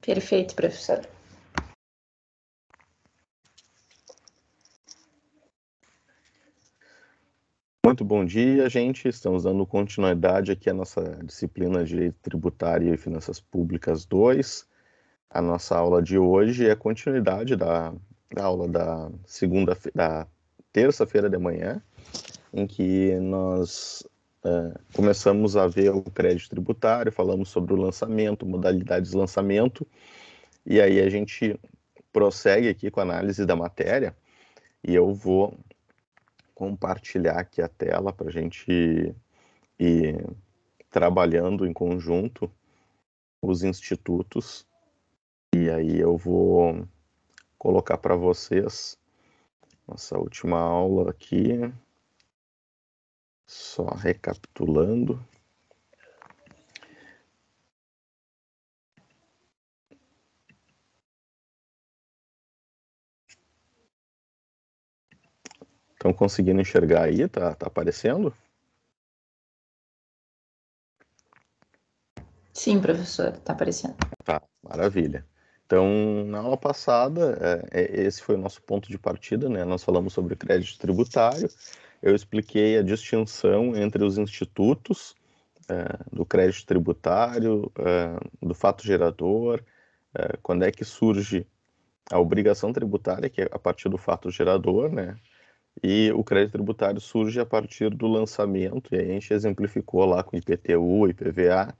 Perfeito, professor. Muito bom dia, gente. Estamos dando continuidade aqui à nossa disciplina de Direito Tributário e Finanças Públicas 2. A nossa aula de hoje é a continuidade da aula da terça-feira de manhã, em que nós começamos a ver o crédito tributário, falamos sobre o lançamento, modalidades de lançamento, e aí a gente prossegue aqui com a análise da matéria, e eu vou compartilhar aqui a tela para a gente ir trabalhando em conjunto os institutos, e aí eu vou colocar para vocês nossa última aula aqui, só recapitulando. Estão conseguindo enxergar aí? Tá aparecendo? Sim, professor, está aparecendo. Tá, maravilha. Então, na aula passada, esse foi o nosso ponto de partida, né? Nós falamos sobre crédito tributário, eu expliquei a distinção entre os institutos do crédito tributário, do fato gerador, quando é que surge a obrigação tributária, que é a partir do fato gerador, né? E o crédito tributário surge a partir do lançamento, e aí a gente exemplificou lá com IPTU, IPVA,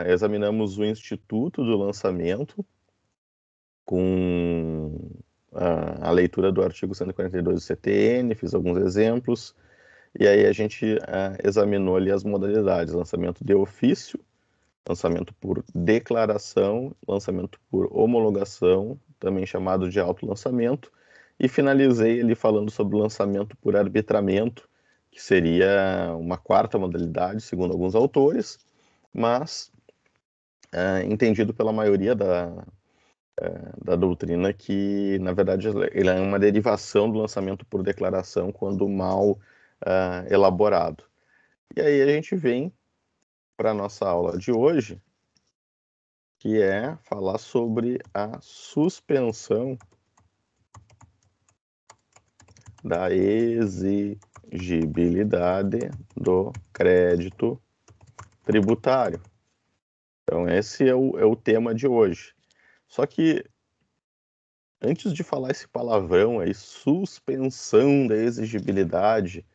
examinamos o instituto do lançamento, com a leitura do artigo 142 do CTN, fiz alguns exemplos, e aí a gente examinou ali as modalidades, lançamento de ofício, lançamento por declaração, lançamento por homologação, também chamado de autolançamento, e finalizei ali falando sobre o lançamento por arbitramento, que seria uma quarta modalidade, segundo alguns autores, mas entendido pela maioria da doutrina que, na verdade, ele é uma derivação do lançamento por declaração quando mal elaborado. E aí a gente vem para a nossa aula de hoje, que é falar sobre a suspensão da exigibilidade do crédito tributário. Então, esse é o tema de hoje. Só que, antes de falar esse palavrão aí, suspensão da exigibilidade,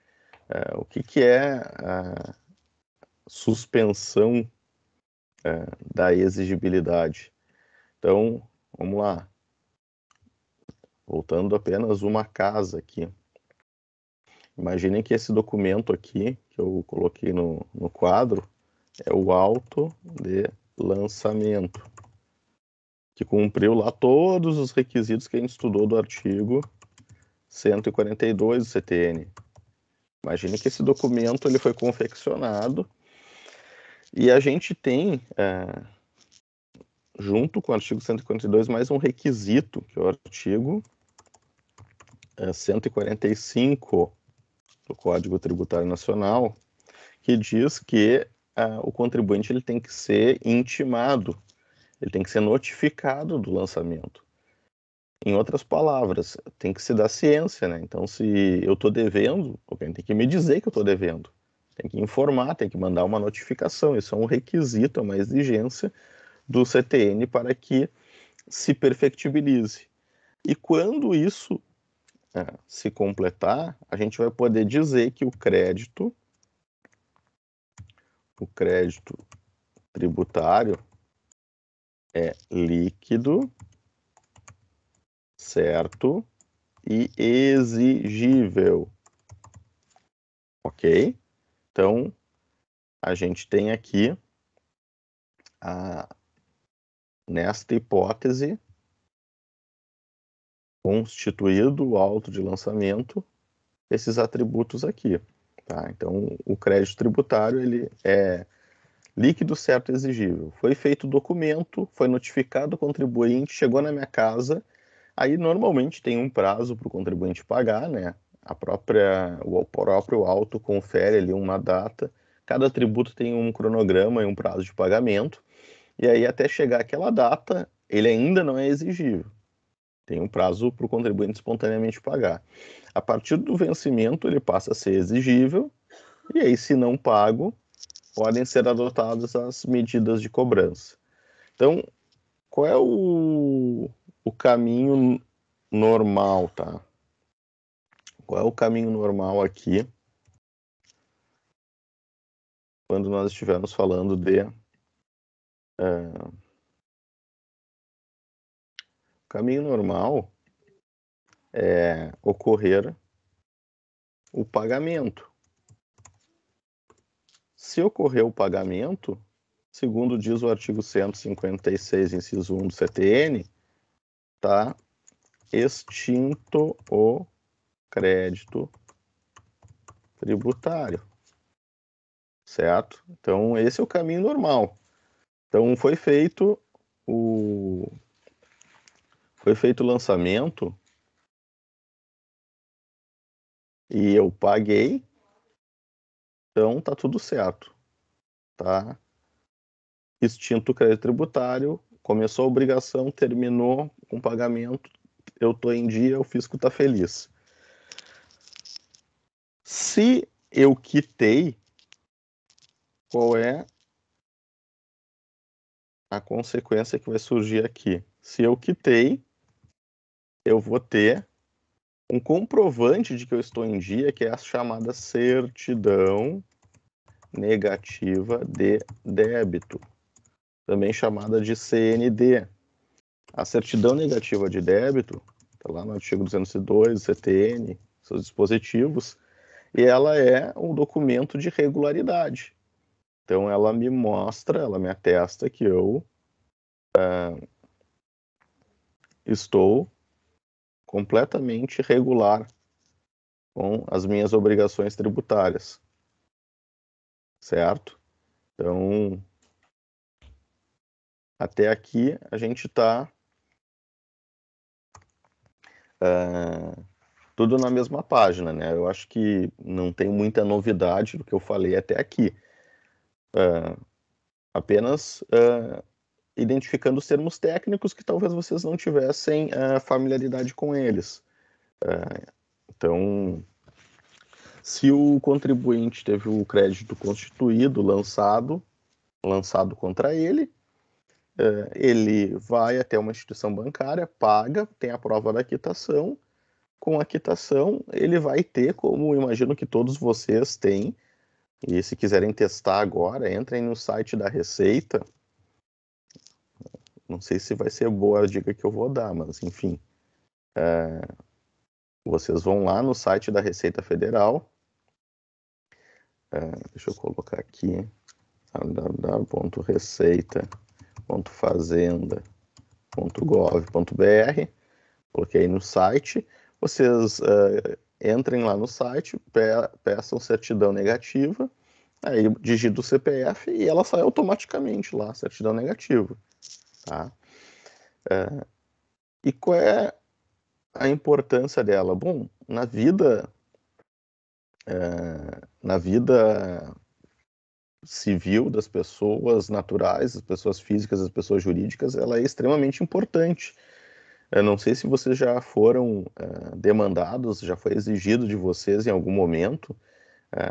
o que é a suspensão da exigibilidade? Então, vamos lá. Voltando apenas uma casa aqui. Imaginem que esse documento aqui, que eu coloquei no quadro, é o auto de lançamento, que cumpriu lá todos os requisitos que a gente estudou do artigo 142 do CTN. Imagine que esse documento ele foi confeccionado e a gente tem, junto com o artigo 142, mais um requisito, que é o artigo 145 do Código Tributário Nacional, que diz que o contribuinte ele tem que ser intimado, ele tem que ser notificado do lançamento. Em outras palavras, tem que se dar ciência, né? Então, se eu estou devendo, alguém tem que me dizer que eu estou devendo. Tem que informar, tem que mandar uma notificação. Isso é um requisito, é uma exigência do CTN para que se perfectibilize. E quando isso se completar, a gente vai poder dizer que o crédito tributário é líquido, certo e exigível. Ok? Então, a gente tem aqui, nesta hipótese, constituído o auto de lançamento, esses atributos aqui. Tá? Então, o crédito tributário ele é líquido, certo e exigível. Foi feito o documento, foi notificado o contribuinte, chegou na minha casa, aí normalmente tem um prazo para o contribuinte pagar, né? O próprio auto confere ali uma data, cada tributo tem um cronograma e um prazo de pagamento, E aí, até chegar aquela data, ele ainda não é exigível. Tem um prazo para o contribuinte espontaneamente pagar. A partir do vencimento, ele passa a ser exigível, e aí, se não pago, podem ser adotadas as medidas de cobrança. Então, qual é o caminho normal, tá? Qual é o caminho normal aqui quando nós estivermos falando de o caminho normal é ocorrer o pagamento. Se ocorrer o pagamento, segundo diz o artigo 156, inciso 1 do CTN, está extinto o crédito tributário, certo? Então, esse é o caminho normal. Então, foi feito o lançamento e eu paguei, então tá tudo certo, tá? Extinto o crédito tributário, começou a obrigação, terminou com pagamento, eu tô em dia, o fisco tá feliz. Se eu quitei, qual é a consequência que vai surgir aqui? Se eu quitei, eu vou ter um comprovante de que eu estou em dia, que é a chamada certidão negativa de débito, também chamada de CND. A certidão negativa de débito, está lá no artigo 202 do CTN, seus dispositivos, e ela é um documento de regularidade. Então, ela me mostra, ela me atesta que eu estou completamente regular com as minhas obrigações tributárias, certo? Então, até aqui a gente está tudo na mesma página, né? Eu acho que não tem muita novidade do que eu falei até aqui. Apenas identificando os termos técnicos que talvez vocês não tivessem familiaridade com eles. Então, se o contribuinte teve o crédito constituído, lançado contra ele, ele vai até uma instituição bancária, paga, tem a prova da quitação. Com a quitação, ele vai ter, como imagino que todos vocês têm, e se quiserem testar agora, entrem no site da Receita. Não sei se vai ser boa a dica que eu vou dar, mas enfim. Vocês vão lá no site da Receita Federal. Deixa eu colocar aqui www.receita.fazenda.gov.br. Coloquei no site. Vocês entrem lá no site, peçam certidão negativa, aí digita o CPF e ela sai automaticamente lá, certidão negativa. Tá? E qual é a importância dela? Bom, na vida civil das pessoas naturais, das pessoas físicas, das pessoas jurídicas, ela é extremamente importante. Eu não sei se vocês já foram demandados, já foi exigido de vocês em algum momento,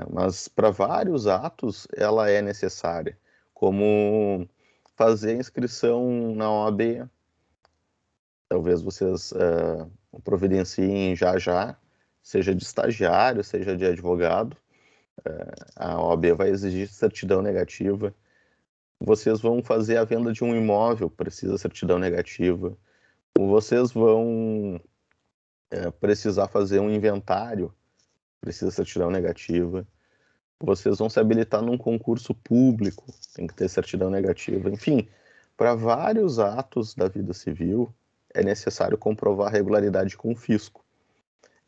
mas para vários atos ela é necessária, como fazer a inscrição na OAB. Talvez vocês providenciem já, seja de estagiário, seja de advogado. A OAB vai exigir certidão negativa. Vocês vão fazer a venda de um imóvel, precisa certidão negativa. Vocês vão precisar fazer um inventário, precisa certidão negativa. Vocês vão se habilitar num concurso público, tem que ter certidão negativa. Enfim, para vários atos da vida civil, é necessário comprovar regularidade com o fisco.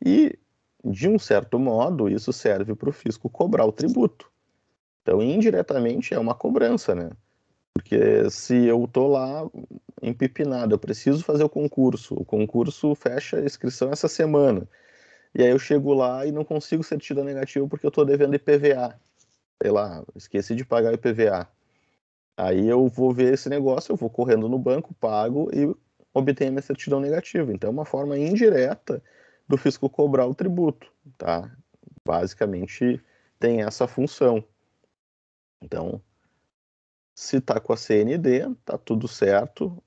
E, de um certo modo, isso serve para o fisco cobrar o tributo. Então, indiretamente, é uma cobrança, né? Porque se eu estou lá empipinado, eu preciso fazer o concurso fecha a inscrição essa semana, e aí eu chego lá e não consigo certidão negativa porque eu estou devendo IPVA. Sei lá, esqueci de pagar IPVA. Aí eu vou ver esse negócio, eu vou correndo no banco, pago e obtenho a minha certidão negativa. Então é uma forma indireta do fisco cobrar o tributo, tá? Basicamente tem essa função. Então, se tá com a CND, tá tudo certo,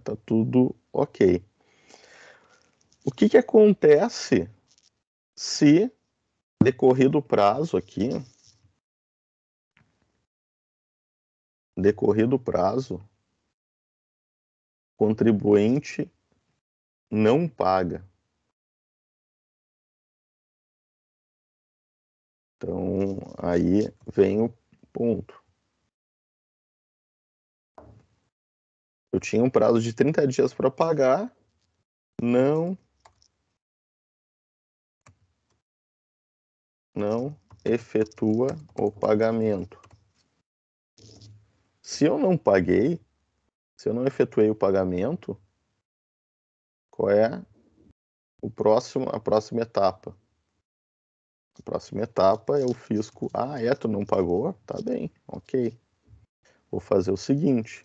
tá tudo ok. O que que acontece se, decorrido o prazo aqui, contribuinte não paga? Então, aí vem o ponto. Eu tinha um prazo de 30 dias para pagar, não efetua o pagamento. Se eu não paguei, se eu não efetuei o pagamento, qual é a próxima etapa? A próxima etapa é o fisco. Ah, tu não pagou? Tá bem, ok. Vou fazer o seguinte.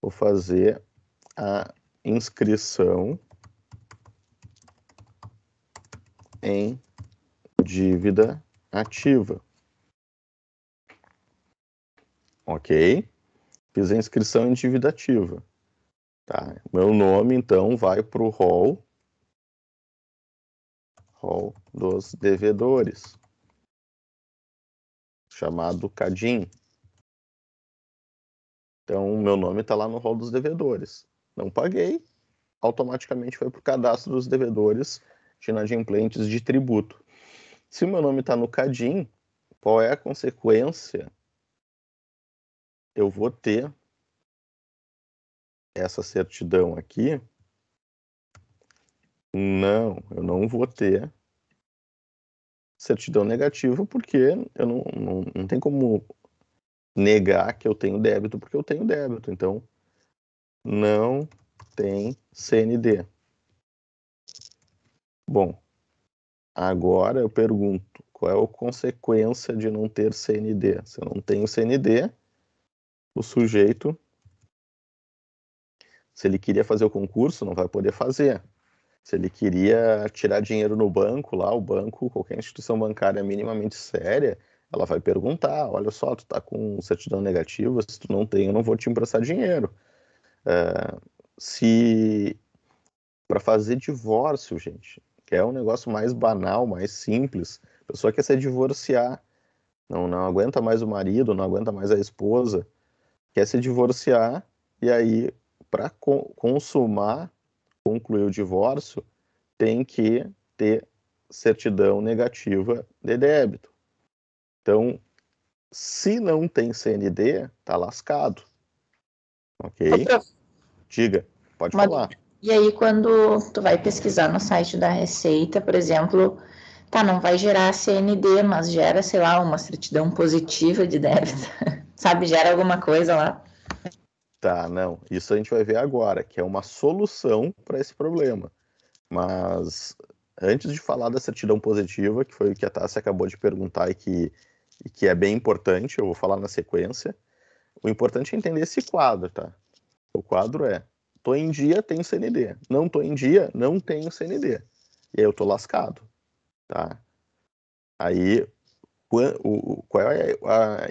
Vou fazer a inscrição em dívida ativa. Ok? Fiz a inscrição em dívida ativa. Tá? Meu nome, então, vai para o rol dos devedores, chamado CADIM. Então, meu nome está lá no rol dos devedores. Não paguei, automaticamente foi para o cadastro dos devedores de inadimplentes de tributo. Se o meu nome está no CADIM, qual é a consequência? Eu vou ter essa certidão aqui? Não, eu não vou ter certidão negativa porque eu não tem como negar que eu tenho débito porque eu tenho débito. Então, não tem CND. Bom, agora eu pergunto, qual é a consequência de não ter CND? Se eu não tenho CND, o sujeito, se ele queria fazer o concurso, não vai poder fazer. Se ele queria tirar dinheiro no banco, lá, o banco, qualquer instituição bancária minimamente séria, ela vai perguntar, olha só, tu tá com certidão negativa, se tu não tem, eu não vou te emprestar dinheiro. Se para fazer divórcio, gente, que é um negócio mais banal, mais simples, a pessoa quer se divorciar, não aguenta mais o marido, não aguenta mais a esposa, quer se divorciar, e aí, para consumar, concluir o divórcio, tem que ter certidão negativa de débito. Então, se não tem CND, tá lascado. Ô, Ok? prof, Diga, pode uma falar. dúvida. E aí, quando tu vai pesquisar no site da Receita, por exemplo, tá, não vai gerar CND, mas gera, sei lá, uma certidão positiva de débito, sabe? Gera alguma coisa lá. Tá, não. Isso a gente vai ver agora, que é uma solução para esse problema. Mas antes de falar da certidão positiva, que foi o que a Tássia acabou de perguntar e que é bem importante, eu vou falar na sequência. O importante é entender esse quadro, tá? O quadro é: tô em dia, tenho CND. Não tô em dia, não tenho CND. E aí eu tô lascado, tá? Aí,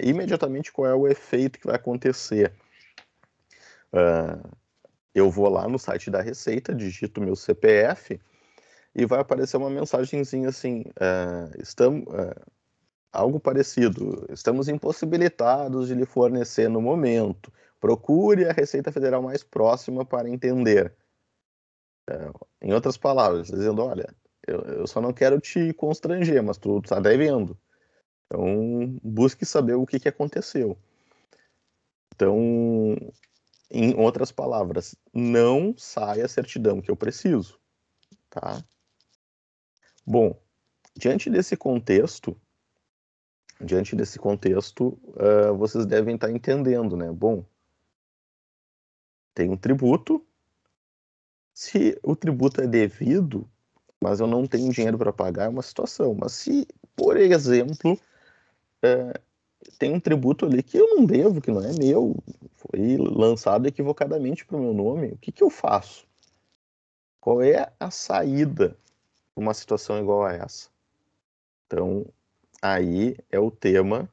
imediatamente, qual é o efeito que vai acontecer? Eu vou lá no site da Receita, digito meu CPF e vai aparecer uma mensagenzinha assim, algo parecido, estamos impossibilitados de lhe fornecer no momento, procure a Receita Federal mais próxima para entender. Em outras palavras, dizendo, olha, eu só não quero te constranger, mas tu está devendo. Então, busque saber o que aconteceu. Então, em outras palavras, não saia a certidão que eu preciso, tá? Bom, diante desse contexto, vocês devem estar entendendo, né? Bom, tem um tributo. Se o tributo é devido, mas eu não tenho dinheiro para pagar, é uma situação. Mas se, por exemplo, tem um tributo ali que eu não devo, que não é meu, foi lançado equivocadamente para o meu nome. O que eu faço? Qual é a saída para uma situação igual a essa? Então, aí é o tema,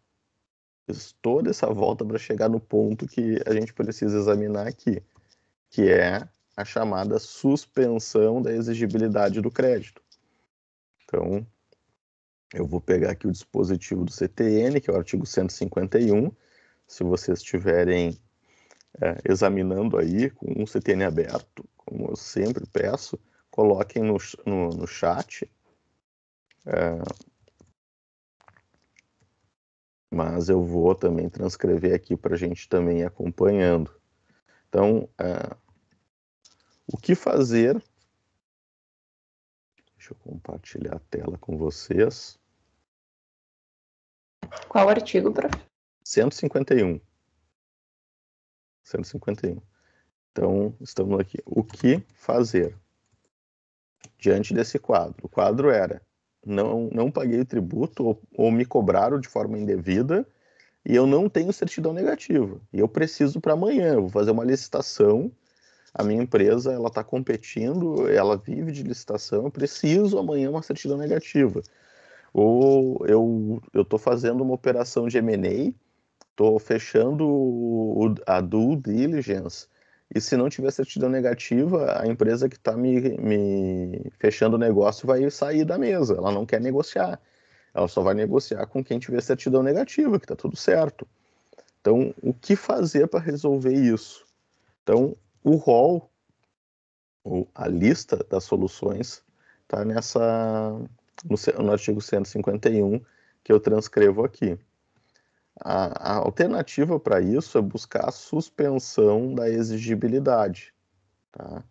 fiz toda essa volta para chegar no ponto que a gente precisa examinar aqui, que é a chamada suspensão da exigibilidade do crédito. Então, eu vou pegar aqui o dispositivo do CTN, que é o artigo 151. Se vocês estiverem examinando aí com um CTN aberto, como eu sempre peço, coloquem no chat. Mas eu vou também transcrever aqui para a gente também ir acompanhando. Então, o que fazer? Deixa eu compartilhar a tela com vocês. Qual artigo, prof? 151. 151. Então, estamos aqui. O que fazer diante desse quadro? O quadro era: não paguei o tributo ou me cobraram de forma indevida e eu não tenho certidão negativa. E eu preciso para amanhã. Eu vou fazer uma licitação. A minha empresa ela está competindo, ela vive de licitação. Eu preciso amanhã uma certidão negativa. Ou eu estou fazendo uma operação de M&A, estou fechando a due diligence, e se não tiver certidão negativa, a empresa que está me fechando o negócio vai sair da mesa, ela não quer negociar, ela só vai negociar com quem tiver certidão negativa, que está tudo certo. Então, o que fazer para resolver isso? Então, o rol, ou a lista das soluções, está no artigo 151, que eu transcrevo aqui. A alternativa para isso é buscar a suspensão da exigibilidade. Tá?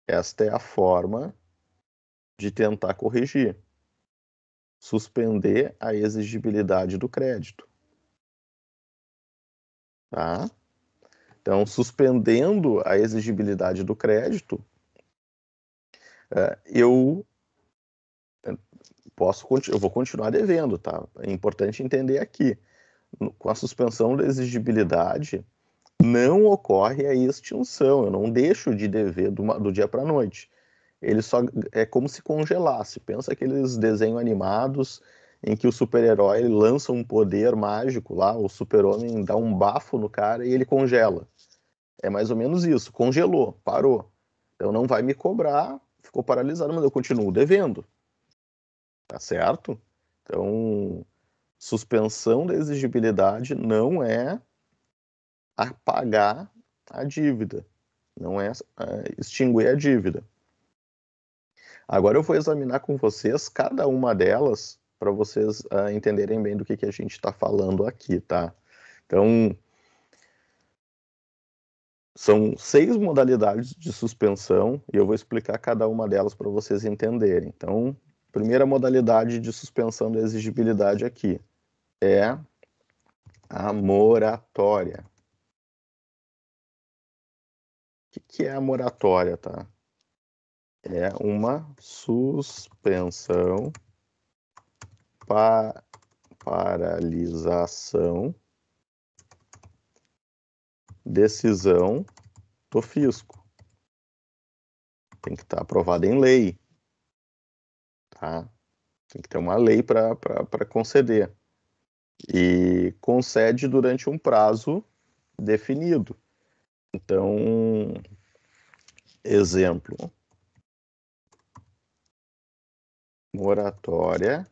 Esta é a forma de tentar corrigir. Suspender a exigibilidade do crédito. Tá? Então, suspendendo a exigibilidade do crédito, eu vou continuar devendo. Tá? É importante entender aqui. Com a suspensão da exigibilidade, não ocorre a extinção, eu não deixo de dever do dia para a noite. Ele só é como se congelasse. Pensa aqueles desenhos animados em que o super-herói lança um poder mágico lá, o super-homem dá um bafo no cara e ele congela. É mais ou menos isso, congelou, parou. Então não vai me cobrar, ficou paralisado, mas eu continuo devendo. Tá certo? Então, suspensão da exigibilidade não é apagar a dívida, não é extinguir a dívida. Agora eu vou examinar com vocês cada uma delas para vocês entenderem bem do que a gente está falando aqui, tá? Então, são 6 modalidades de suspensão e eu vou explicar cada uma delas para vocês entenderem. Então, primeira modalidade de suspensão da exigibilidade aqui é a moratória. O que é a moratória, tá? É uma suspensão, paralisação, decisão do fisco. Tem que estar aprovada em lei, tá? Tem que ter uma lei para conceder. E concede durante um prazo definido. Então, exemplo, moratória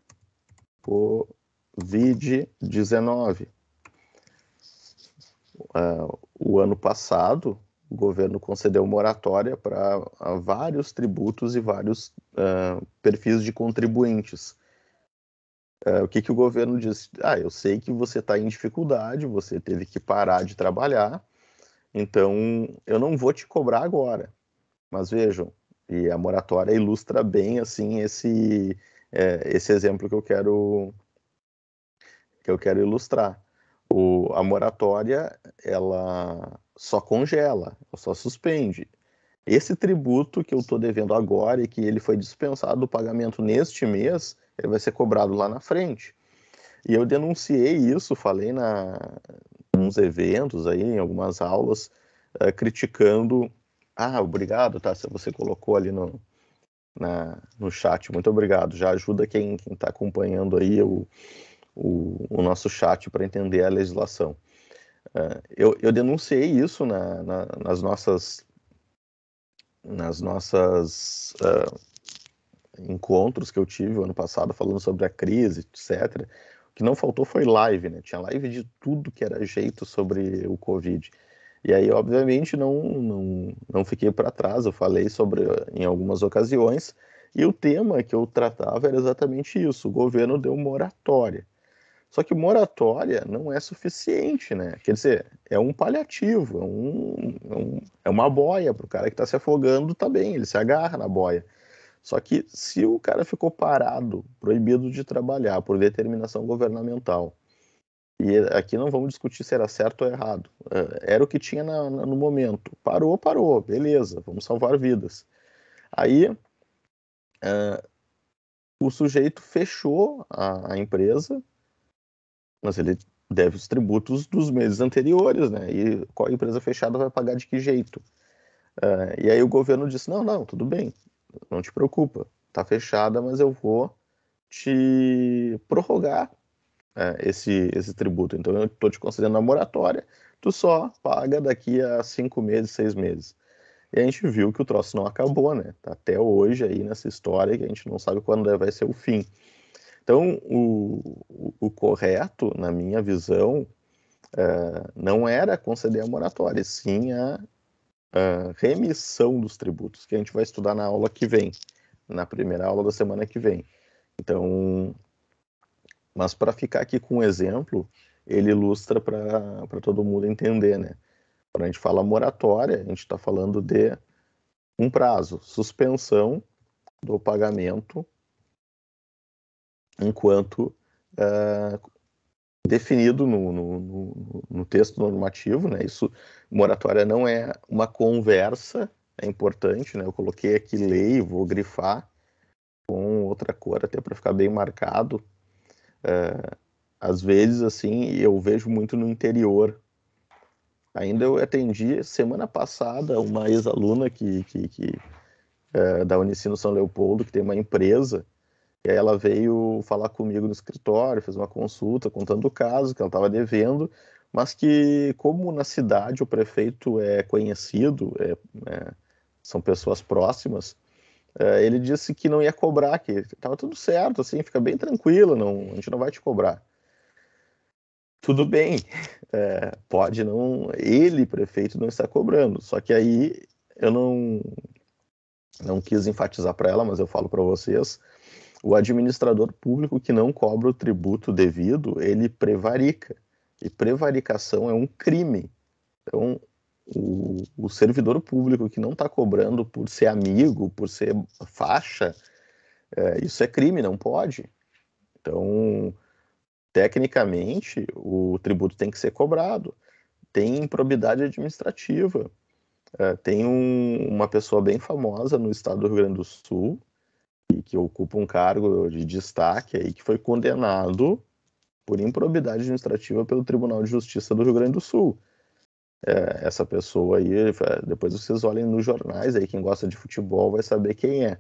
Covid-19. O ano passado, o governo concedeu moratória para vários tributos e vários perfis de contribuintes. O que o governo disse? Eu sei que você está em dificuldade, você teve que parar de trabalhar, então eu não vou te cobrar agora. Mas vejam, e a moratória ilustra bem assim esse exemplo que eu quero ilustrar. A moratória, ela só congela, ela só suspende. Esse tributo que eu estou devendo agora e que ele foi dispensado do pagamento neste mês, ele vai ser cobrado lá na frente. E eu denunciei isso, falei em uns eventos aí, em algumas aulas, criticando. Obrigado, tá? Se você colocou ali no chat, muito obrigado. Já ajuda quem está acompanhando aí o nosso chat para entender a legislação. Eu denunciei isso nas nossas encontros que eu tive ano passado falando sobre a crise, etc. O que não faltou foi live, né? Tinha live de tudo que era jeito sobre o Covid. E aí, obviamente, não fiquei para trás, eu falei sobre em algumas ocasiões, e o tema que eu tratava era exatamente isso: o governo deu moratória. Só que moratória não é suficiente, né? Quer dizer, é um paliativo, é uma boia para o cara que está se afogando, tá bem, ele se agarra na boia. Só que se o cara ficou parado, proibido de trabalhar por determinação governamental, e aqui não vamos discutir se era certo ou errado, era o que tinha no momento. Parou, beleza, vamos salvar vidas. Aí o sujeito fechou a empresa, mas ele deve os tributos dos meses anteriores, né? E qual empresa fechada vai pagar de que jeito? E aí o governo disse: não, tudo bem, não te preocupa, tá fechada, mas eu vou te prorrogar esse tributo. Então eu estou te concedendo a moratória, tu só paga daqui a 5 meses, 6 meses. E a gente viu que o troço não acabou, né? Tá até hoje aí nessa história que a gente não sabe quando vai ser o fim. Então, o correto, na minha visão, não era conceder a moratória, sim a remissão dos tributos, que a gente vai estudar na aula que vem, na primeira aula da semana que vem. Então, mas para ficar aqui com um exemplo, ele ilustra para todo mundo entender, né? Quando a gente fala moratória, a gente está falando de um prazo, suspensão do pagamento enquanto definido no texto normativo, né? Isso, moratória não é uma conversa, é importante, né? Eu coloquei aqui lei, vou grifar com outra cor até para ficar bem marcado. Às vezes, assim, eu vejo muito no interior. Ainda eu atendi semana passada uma ex-aluna da Unicino São Leopoldo, que tem uma empresa, e aí ela veio falar comigo no escritório, fez uma consulta contando o caso, que ela estava devendo, mas que, como na cidade o prefeito é conhecido, são pessoas próximas, ele disse que não ia cobrar, que estava tudo certo, assim, fica bem tranquilo, a gente não vai te cobrar. Tudo bem, pode não, ele, prefeito, não está cobrando, só que aí eu não quis enfatizar para ela, mas eu falo para vocês, o administrador público que não cobra o tributo devido, ele prevarica, e prevaricação é um crime. Então, o servidor público que não está cobrando por ser amigo, por ser faixa, isso é crime, não pode. Então, tecnicamente, o tributo tem que ser cobrado. Tem improbidade administrativa. Tem uma pessoa bem famosa no estado do Rio Grande do Sul, que ocupa um cargo de destaque aí, que foi condenado por improbidade administrativa pelo Tribunal de Justiça do Rio Grande do Sul. Essa pessoa aí, depois vocês olhem nos jornais aí, quem gosta de futebol vai saber quem é.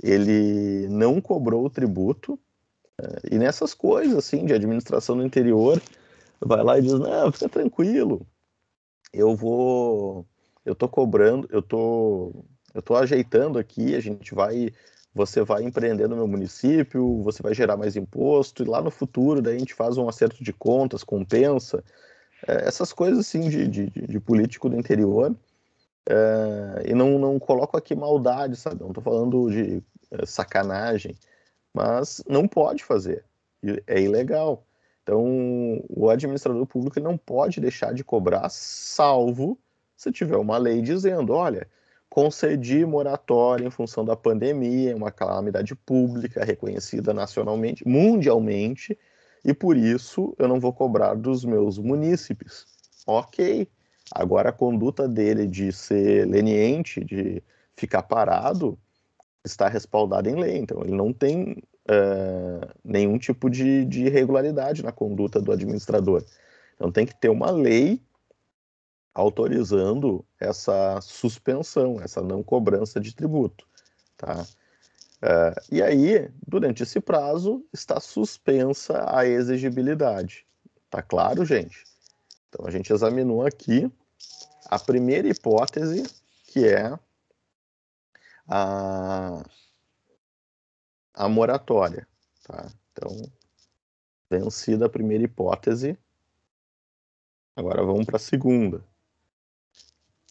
Ele não cobrou o tributo, e nessas coisas assim de administração do interior, vai lá e diz: não, fica tranquilo, eu tô cobrando, eu tô ajeitando aqui, você vai empreender no meu município, você vai gerar mais imposto, e lá no futuro daí a gente faz um acerto de contas, compensa, essas coisas assim de político do interior, e não coloco aqui maldade, sabe, não tô falando de sacanagem, mas não pode fazer, é ilegal. Então, o administrador público ele não pode deixar de cobrar, salvo se tiver uma lei dizendo: olha, concedi moratória em função da pandemia, uma calamidade pública reconhecida nacionalmente, mundialmente, e por isso eu não vou cobrar dos meus munícipes. Ok. Agora, a conduta dele de ser leniente, de ficar parado, está respaldada em lei. Então, ele não tem nenhum tipo de irregularidade na conduta do administrador. Então tem que ter uma lei autorizando essa suspensão, essa não cobrança de tributo, tá? E aí, durante esse prazo, está suspensa a exigibilidade. Tá claro, gente? Então a gente examinou aqui a primeira hipótese, que é a moratória, tá? Então, vencida a primeira hipótese, agora vamos para a segunda.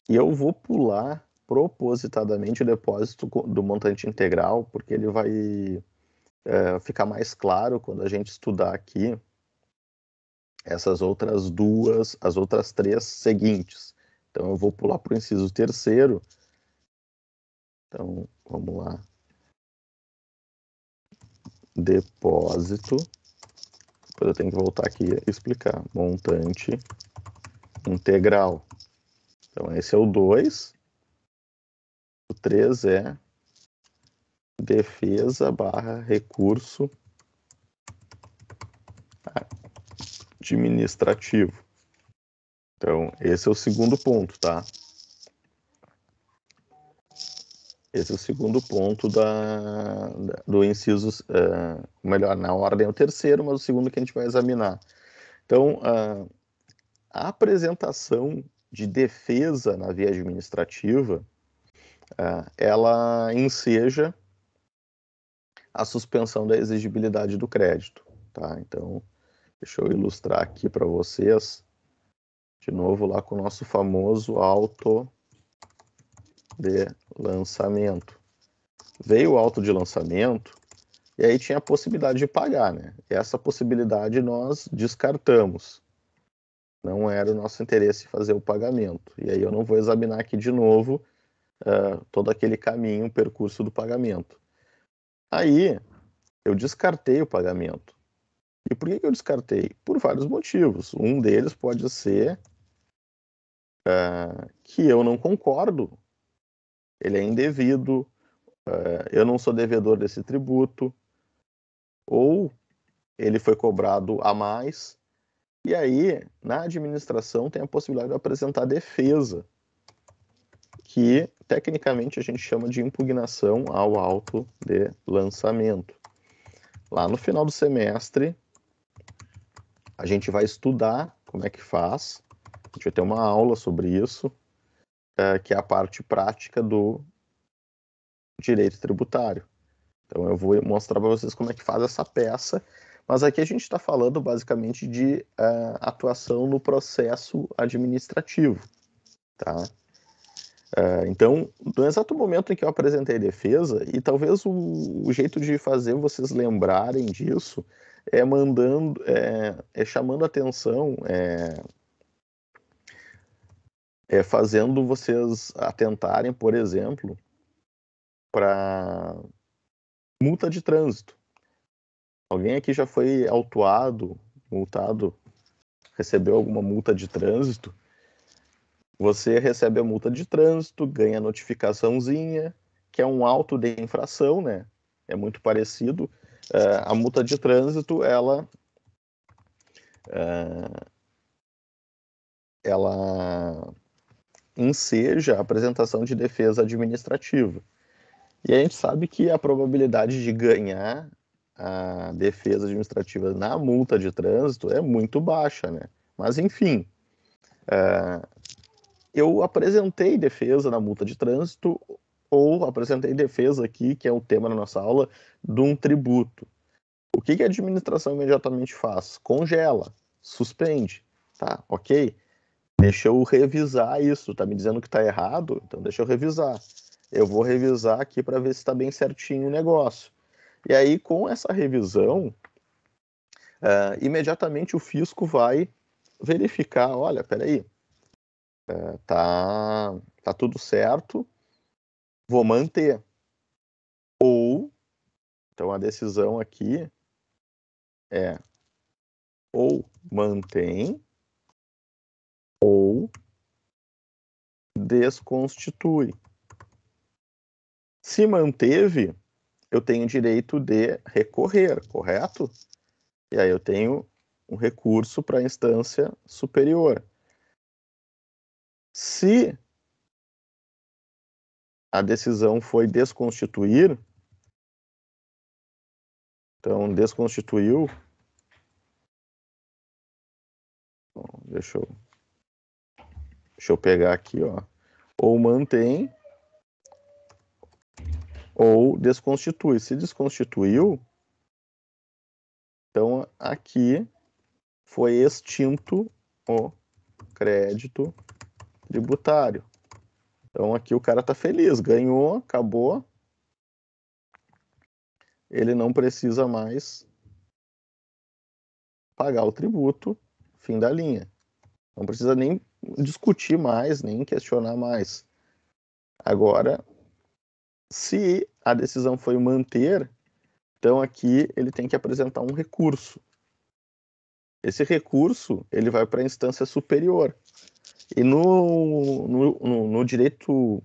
E eu vou pular propositadamente o depósito do montante integral, porque ele vai ficar mais claro quando a gente estudar aqui essas outras duas, as outras três seguintes. Então eu vou pular para o inciso terceiro. Então, vamos lá. Depósito. Depois eu tenho que voltar aqui e explicar. Montante integral. Então esse é o 2. O 3 é defesa / recurso administrativo. Então, esse é o segundo ponto, tá? Esse é o segundo ponto do inciso, melhor, na ordem é o terceiro, mas o segundo que a gente vai examinar. Então, a apresentação de defesa na via administrativa, ela enseja a suspensão da exigibilidade do crédito, tá? Então, deixa eu ilustrar aqui para vocês, de novo lá com o nosso famoso auto de lançamento. Veio o auto de lançamento e aí tinha a possibilidade de pagar, né? E essa possibilidade nós descartamos. Não era o nosso interesse fazer o pagamento. E aí eu não vou examinar aqui de novo todo aquele caminho, o percurso do pagamento. Aí eu descartei o pagamento. E por que eu descartei? Por vários motivos. Um deles pode ser que eu não concordo, ele é indevido, eu não sou devedor desse tributo, ou ele foi cobrado a mais, e aí na administração tem a possibilidade de apresentar defesa, que tecnicamente a gente chama de impugnação ao auto de lançamento. Lá no final do semestre, a gente vai estudar como é que faz, a gente vai ter uma aula sobre isso, que é a parte prática do direito tributário. Então eu vou mostrar para vocês como é que faz essa peça, mas aqui a gente está falando basicamente de atuação no processo administrativo, tá? Então, no exato momento em que eu apresentei a defesa, e talvez o jeito de fazer vocês lembrarem disso é chamando atenção, fazendo vocês atentarem, por exemplo, para multa de trânsito. Alguém aqui já foi autuado, multado, recebeu alguma multa de trânsito? Você recebe a multa de trânsito, ganha a notificaçãozinha, que é um auto de infração, né? É muito parecido. A multa de trânsito, ela enseja a apresentação de defesa administrativa. E a gente sabe que a probabilidade de ganhar a defesa administrativa na multa de trânsito é muito baixa, né? Mas, enfim, eu apresentei defesa na multa de trânsito ou apresentei defesa aqui, que é o tema da nossa aula, de um tributo. O que a administração imediatamente faz? Congela, suspende, tá? Ok? Deixa eu revisar isso, tá me dizendo que tá errado? Então deixa eu revisar. Eu vou revisar aqui para ver se está bem certinho o negócio. E aí, com essa revisão, imediatamente o fisco vai verificar, olha, peraí, tá tudo certo, vou manter. Ou, então a decisão aqui é ou mantém ou desconstitui. Se manteve, eu tenho direito de recorrer, correto? E aí eu tenho um recurso para a instância superior. Se a decisão foi desconstituir, então desconstituiu, deixa eu pegar aqui, ó, ou mantém ou desconstitui. Se desconstituiu, então aqui foi extinto o crédito tributário. Então aqui o cara tá feliz, ganhou, acabou. Ele não precisa mais pagar o tributo, fim da linha. Não precisa nem discutir mais, nem questionar mais. Agora, se a decisão foi manter, então aqui ele tem que apresentar um recurso. Esse recurso ele vai para a instância superior. E no direito,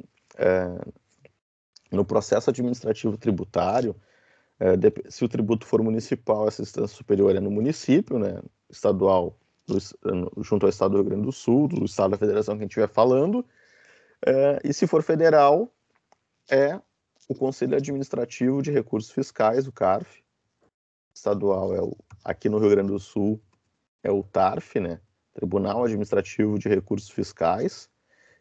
no processo administrativo tributário, se o tributo for municipal, essa instância superior é no município, né, estadual, junto ao Estado do Rio Grande do Sul, do Estado da Federação que a gente estiver falando, e se for federal, é o Conselho Administrativo de Recursos Fiscais, o CARF, estadual aqui no Rio Grande do Sul é o TARF, né, Tribunal Administrativo de Recursos Fiscais,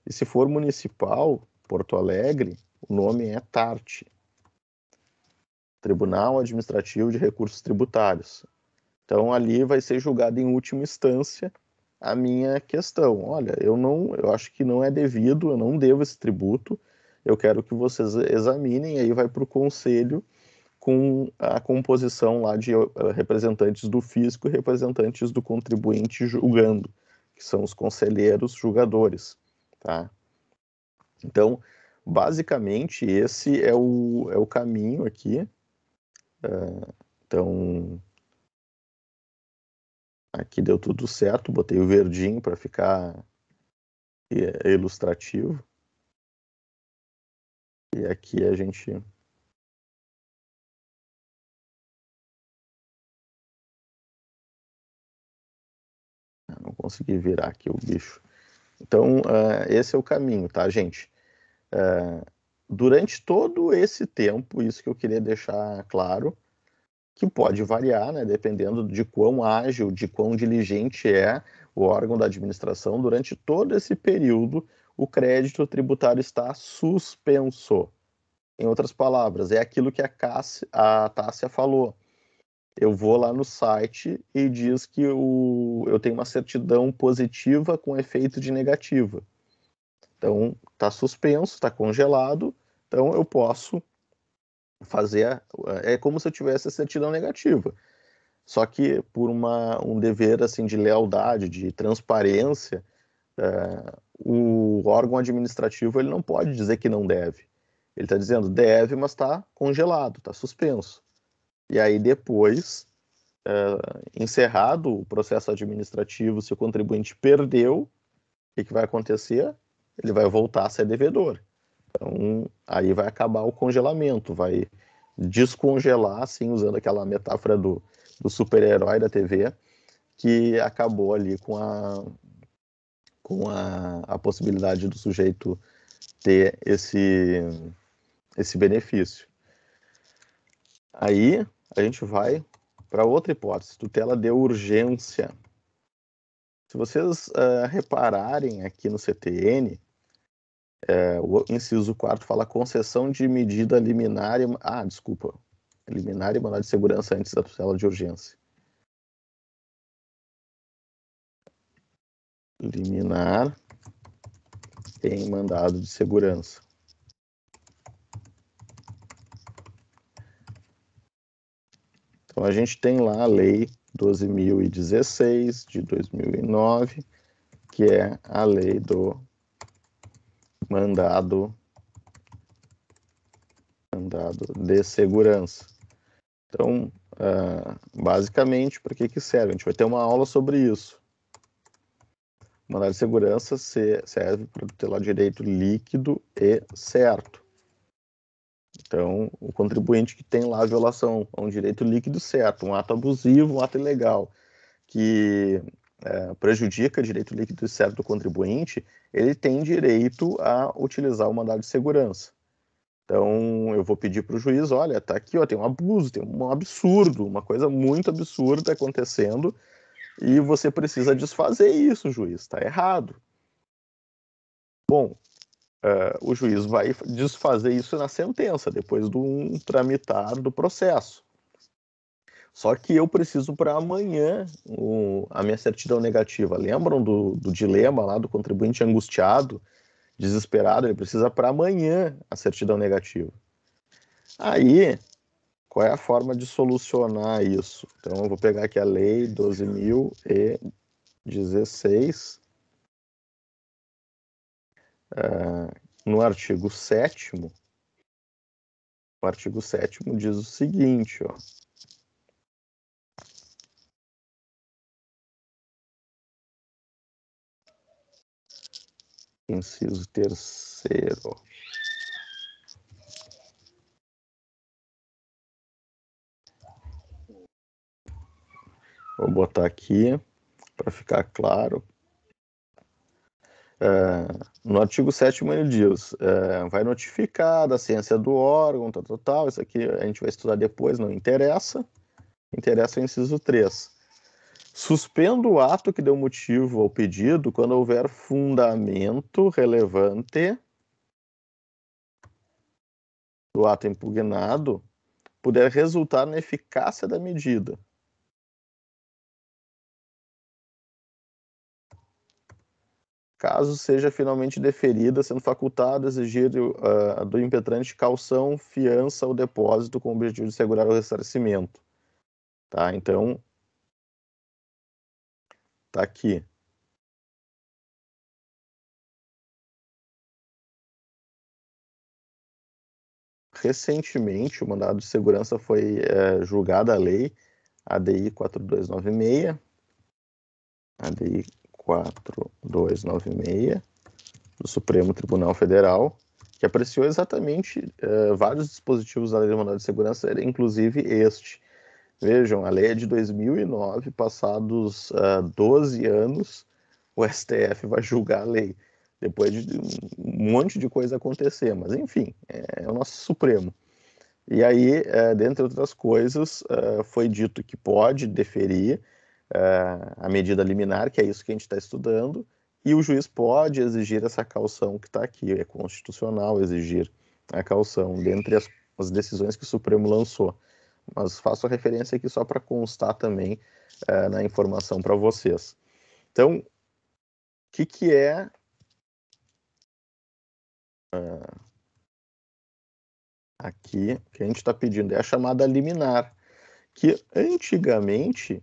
e se for municipal, Porto Alegre, o nome é TART, Tribunal Administrativo de Recursos Tributários. Então ali vai ser julgado em última instância a minha questão. Olha, eu acho que não é devido, eu não devo esse tributo, eu quero que vocês examinem, aí vai para o conselho com a composição lá de representantes do fisco e representantes do contribuinte julgando, que são os conselheiros julgadores, tá? Então, basicamente, esse é o caminho aqui. Então, aqui deu tudo certo, botei o verdinho para ficar ilustrativo. E aqui a gente... Não consegui virar aqui o bicho. Então, esse é o caminho, tá, gente? Durante todo esse tempo, isso que eu queria deixar claro, que pode variar, né, dependendo de quão ágil, de quão diligente é o órgão da administração, durante todo esse período, o crédito tributário está suspenso. Em outras palavras, é aquilo que a Tássia falou. Eu vou lá no site e diz que eu tenho uma certidão positiva com efeito de negativa. Então, está suspenso, está congelado, então eu posso fazer... É como se eu tivesse a certidão negativa. Só que por um dever assim, de lealdade, de transparência, o órgão administrativo ele não pode dizer que não deve. Ele está dizendo deve, mas está congelado, está suspenso. E aí depois, encerrado o processo administrativo, se o contribuinte perdeu, o que vai acontecer? Ele vai voltar a ser devedor. Então, aí vai acabar o congelamento, vai descongelar, assim, usando aquela metáfora do super-herói da TV, que acabou ali com a possibilidade do sujeito ter esse benefício. Aí a gente vai para outra hipótese, tutela de urgência. Se vocês repararem aqui no CTN, o inciso 4 fala concessão de medida liminar liminar e mandado de segurança antes da tutela de urgência. Liminar em mandado de segurança. Então a gente tem lá a lei 12.016 de 2009, que é a lei do mandado de segurança. Então, basicamente, para que serve? A gente vai ter uma aula sobre isso. O mandado de segurança serve para tutelar direito líquido e certo. Então, o contribuinte que tem lá a violação a um direito líquido certo, um ato abusivo, um ato ilegal, que prejudica o direito líquido certo do contribuinte, ele tem direito a utilizar o mandado de segurança. Então, eu vou pedir para o juiz, olha, tá aqui, ó, tem um abuso, tem um absurdo, uma coisa muito absurda acontecendo, e você precisa desfazer isso, juiz, está errado. Bom, o juiz vai desfazer isso na sentença, depois do tramitar do processo. Só que eu preciso para amanhã a minha certidão negativa. Lembram do dilema lá do contribuinte angustiado, desesperado? Ele precisa para amanhã a certidão negativa. Aí, qual é a forma de solucionar isso? Então, eu vou pegar aqui a lei 12.016, no artigo 7º. O artigo 7º diz o seguinte, ó. Inciso 3º. Vou botar aqui para ficar claro. No artigo 7º ele diz, vai notificar da ciência do órgão, tal, isso aqui a gente vai estudar depois, não interessa. Interessa o inciso 3. Suspendo o ato que deu motivo ao pedido quando houver fundamento relevante do ato impugnado, puder resultar na eficácia da medida. Caso seja finalmente deferida, sendo facultado exigir do impetrante caução, fiança ou depósito com o objetivo de assegurar o ressarcimento. Tá? Então, tá aqui. Recentemente, o mandado de segurança foi julgado a lei ADI 4296, ADI 4296, do Supremo Tribunal Federal, que apreciou exatamente vários dispositivos da lei do mandado de segurança, inclusive este. Vejam, a lei é de 2009, passados 12 anos, o STF vai julgar a lei, depois de um monte de coisa acontecer, mas enfim, é o nosso Supremo. E aí, dentre outras coisas, foi dito que pode deferir a medida liminar, que é isso que a gente está estudando, e o juiz pode exigir essa caução que está aqui, é constitucional exigir a caução, dentre as decisões que o Supremo lançou. Mas faço a referência aqui só para constar também na informação para vocês. Então, o que é aqui que a gente está pedindo? É a chamada liminar, que antigamente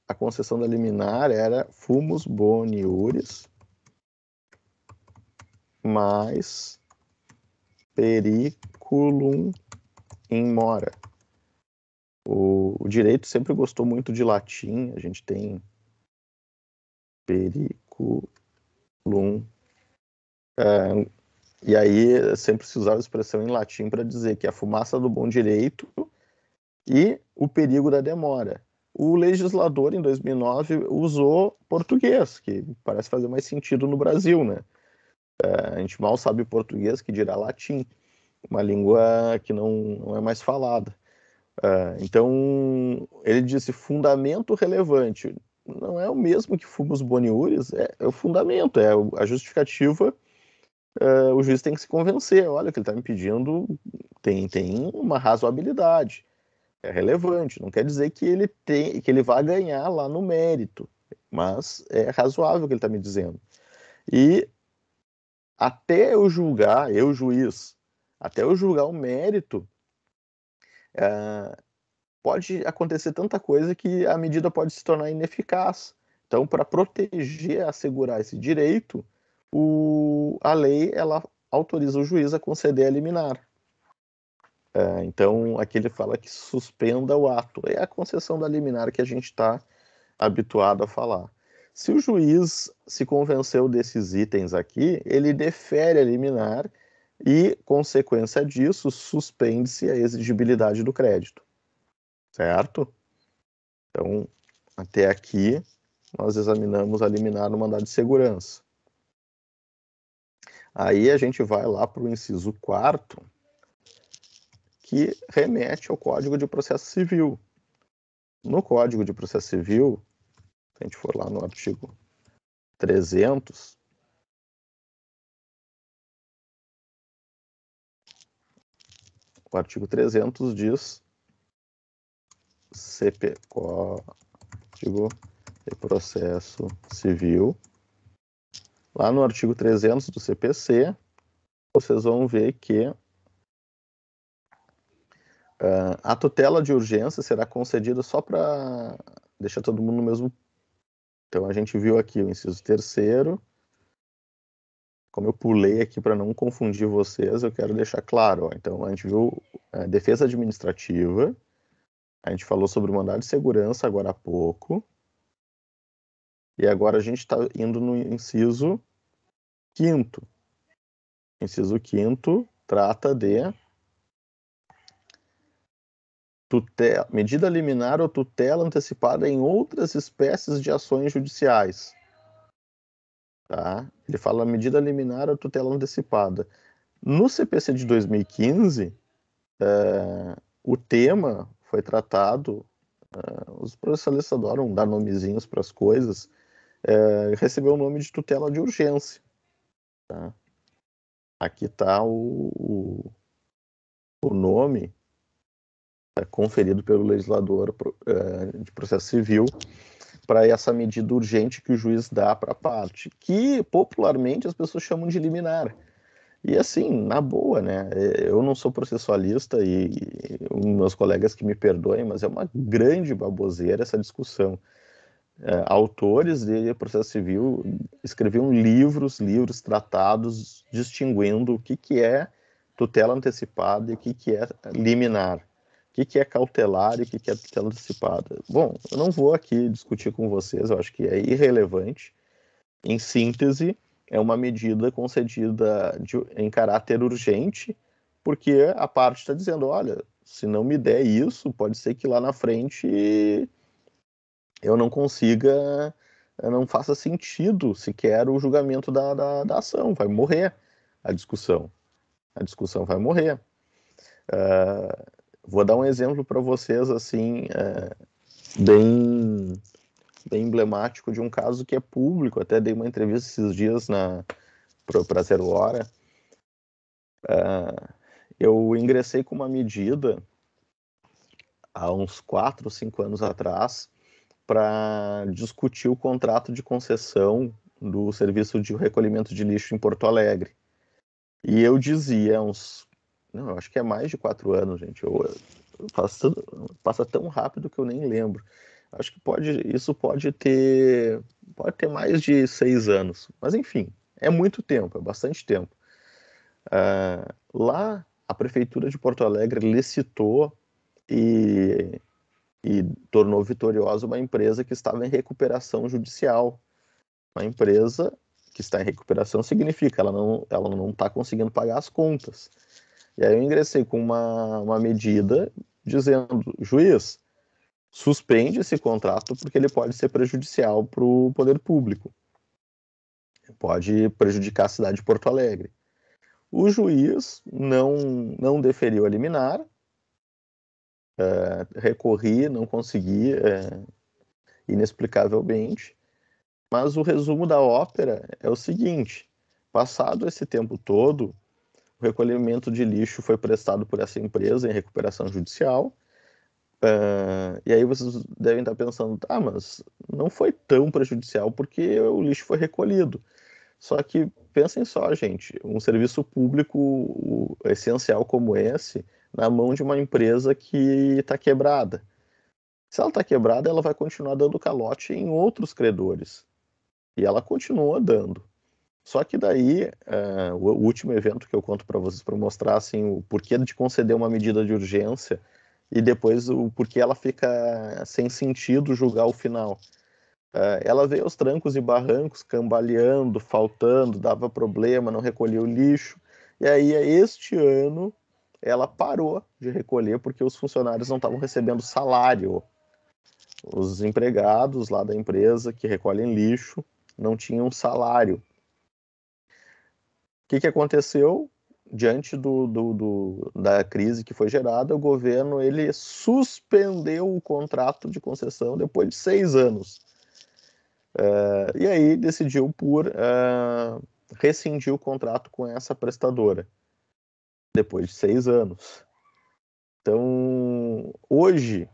a concessão da liminar era fumus boni iuris mais periculum in mora. O direito sempre gostou muito de latim, a gente tem periculum, e aí sempre se usava a expressão em latim para dizer que a fumaça do bom direito e o perigo da demora. O legislador, em 2009, usou português, que parece fazer mais sentido no Brasil, né? A gente mal sabe português, que dirá latim, uma língua que não é mais falada. Então, ele disse fundamento relevante. Não é o mesmo que fumus boni iuris, é o fundamento, é a justificativa. O juiz tem que se convencer, olha, o que ele está me pedindo tem uma razoabilidade, é relevante, não quer dizer que ele vá ganhar lá no mérito, mas é razoável o que ele está me dizendo. E até eu julgar, eu juiz, até eu julgar o mérito, pode acontecer tanta coisa que a medida pode se tornar ineficaz. Então, para proteger, assegurar esse direito, a lei ela autoriza o juiz a conceder a liminar. Então, aqui ele fala que suspenda o ato. É a concessão da liminar que a gente está habituado a falar. Se o juiz se convenceu desses itens aqui, ele defere a liminar e, consequência disso, suspende-se a exigibilidade do crédito, certo? Então, até aqui, nós examinamos a liminar no mandado de segurança. Aí a gente vai lá para o inciso 4º, que remete ao Código de Processo Civil. No Código de Processo Civil, se a gente for lá no artigo 300, o artigo 300 diz Código de Processo Civil. Lá no artigo 300 do CPC, vocês vão ver que a tutela de urgência será concedida só para deixar todo mundo no mesmo. Então, a gente viu aqui o inciso 3º. Como eu pulei aqui para não confundir vocês, eu quero deixar claro. Ó. Então, a gente viu a defesa administrativa, a gente falou sobre o mandado de segurança agora há pouco, e agora a gente está indo no inciso 5º. Inciso 5º trata de medida liminar ou tutela antecipada em outras espécies de ações judiciais. Tá? Ele fala medida liminar ou tutela antecipada. No CPC de 2015, o tema foi tratado, os processualistas adoram dar nomezinhos para as coisas, recebeu o nome de tutela de urgência. Tá? Aqui está o nome conferido pelo legislador de processo civil para essa medida urgente que o juiz dá para a parte, que popularmente as pessoas chamam de liminar. E assim, na boa, né? Eu não sou processualista e meus colegas que me perdoem, mas é uma grande baboseira essa discussão. Autores de processo civil escreviam livros, tratados, distinguindo o que é tutela antecipada e o que é liminar, o que é cautelar e o que é tutela antecipada. Bom, eu não vou aqui discutir com vocês, eu acho que é irrelevante. Em síntese, é uma medida concedida em caráter urgente, porque a parte está dizendo, olha, se não me der isso, pode ser que lá na frente eu não consiga, não faça sentido sequer o julgamento da ação, vai morrer a discussão vai morrer. Vou dar um exemplo para vocês, assim, bem emblemático de um caso que é público, até dei uma entrevista esses dias para 0 Hora. Eu ingressei com uma medida há uns 4 ou 5 anos atrás para discutir o contrato de concessão do serviço de recolhimento de lixo em Porto Alegre. E eu dizia eu acho que é mais de 4 anos, gente. Passa tão rápido que eu nem lembro. Acho que isso pode ter mais de 6 anos. Mas enfim, é muito tempo, é bastante tempo. Lá, a Prefeitura de Porto Alegre licitou e tornou vitoriosa uma empresa que estava em recuperação judicial. Uma empresa que está em recuperação significa ela não está conseguindo pagar as contas. E aí eu ingressei com uma medida dizendo, juiz, suspende esse contrato porque ele pode ser prejudicial para o poder público. Pode prejudicar a cidade de Porto Alegre. O juiz não deferiu a liminar, recorri, não consegui, inexplicavelmente, mas o resumo da ópera é o seguinte, passado esse tempo todo, o recolhimento de lixo foi prestado por essa empresa em recuperação judicial, e aí vocês devem estar pensando, mas não foi tão prejudicial porque o lixo foi recolhido. Só que pensem só, gente, um serviço público essencial como esse, na mão de uma empresa que está quebrada. Se ela está quebrada, ela vai continuar dando calote em outros credores. E ela continua dando. Só que daí, o último evento que eu conto para vocês, para mostrar assim, o porquê de conceder uma medida de urgência e depois o porquê ela fica sem sentido julgar o final. Ela veio aos trancos e barrancos, cambaleando, faltando, dava problema, não recolhia o lixo. E aí, este ano, ela parou de recolher porque os funcionários não estavam recebendo salário. Os empregados lá da empresa que recolhem lixo não tinham salário. O que aconteceu? Diante da crise que foi gerada, o governo ele suspendeu o contrato de concessão depois de 6 anos. E aí decidiu por rescindir o contrato com essa prestadora, depois de 6 anos. Então, hoje,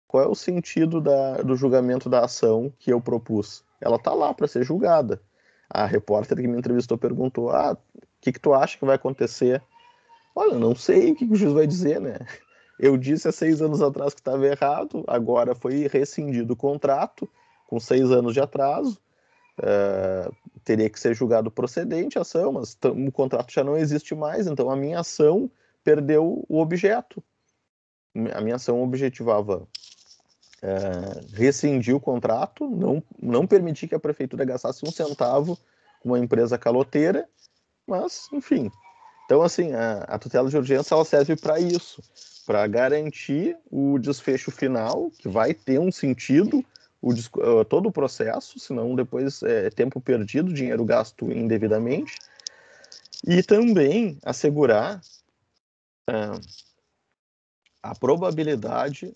qual é o sentido do julgamento da ação que eu propus? Ela está lá para ser julgada. A repórter que me entrevistou perguntou, o que tu acha que vai acontecer? Olha, não sei o que o juiz vai dizer, né? Eu disse há 6 anos atrás que estava errado, agora foi rescindido o contrato, com 6 anos de atraso, teria que ser julgado procedente a ação, mas o contrato já não existe mais, então a minha ação perdeu o objeto. A minha ação objetivava rescindir o contrato, não permitir que a prefeitura gastasse um centavo com uma empresa caloteira, mas, enfim. Então, assim, a tutela de urgência ela serve para isso, para garantir o desfecho final, que vai ter um sentido, todo o processo, senão depois é tempo perdido, dinheiro gasto indevidamente, e também assegurar a probabilidade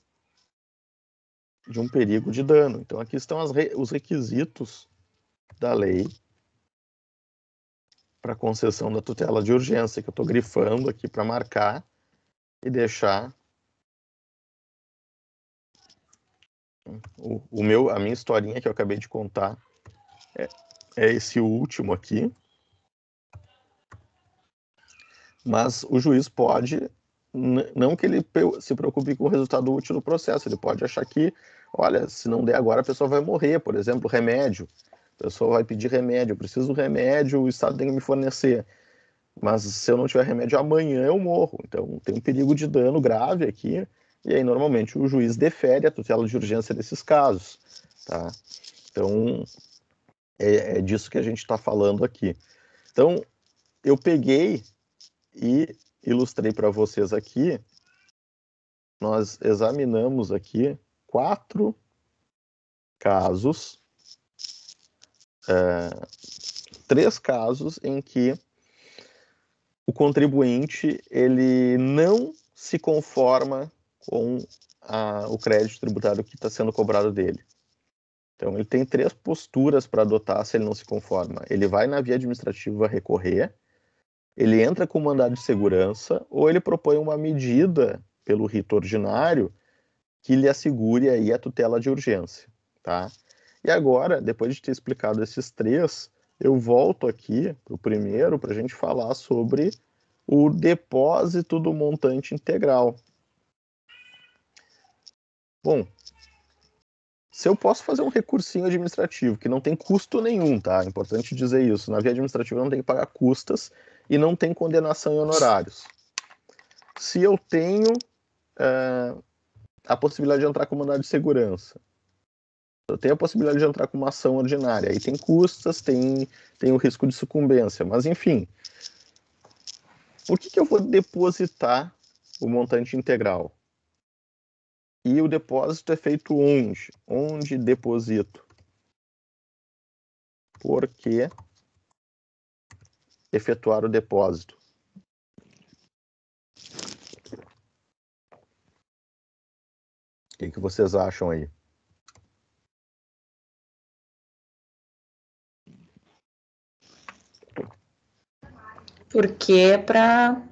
de um perigo de dano. Então, aqui estão os requisitos da lei para concessão da tutela de urgência, que eu estou grifando aqui para marcar e deixar a minha historinha que eu acabei de contar é esse último aqui. Mas o juiz pode, não que ele se preocupe com o resultado útil do processo, ele pode achar que, olha, se não der agora a pessoa vai morrer, por exemplo, remédio. A pessoa vai pedir remédio, eu preciso do remédio, o Estado tem que me fornecer. Mas se eu não tiver remédio amanhã eu morro. Então tem um perigo de dano grave aqui, e aí normalmente o juiz defere a tutela de urgência nesses casos. Tá? Então é disso que a gente está falando aqui. Então eu peguei e ilustrei para vocês aqui, nós examinamos aqui 4 casos, 3 casos em que o contribuinte ele não se conforma com o crédito tributário que está sendo cobrado dele. Então, ele tem 3 posturas para adotar se ele não se conforma. Ele vai na via administrativa recorrer, ele entra com mandado de segurança, ou ele propõe uma medida pelo rito ordinário que lhe assegure aí a tutela de urgência. Tá? E agora, depois de ter explicado esses 3, eu volto aqui para o primeiro para a gente falar sobre o depósito do montante integral. Bom, se eu posso fazer um recursinho administrativo, que não tem custo nenhum, tá? É importante dizer isso. Na via administrativa não tem que pagar custas e não tem condenação em honorários. Se eu tenho a possibilidade de entrar com mandado de segurança, eu tenho a possibilidade de entrar com uma ação ordinária, aí tem custas, tem o risco de sucumbência, mas enfim. Por que eu vou depositar o montante integral? E o depósito é feito onde? Onde deposito? Por que efetuar o depósito? O que vocês acham aí? Porque é para,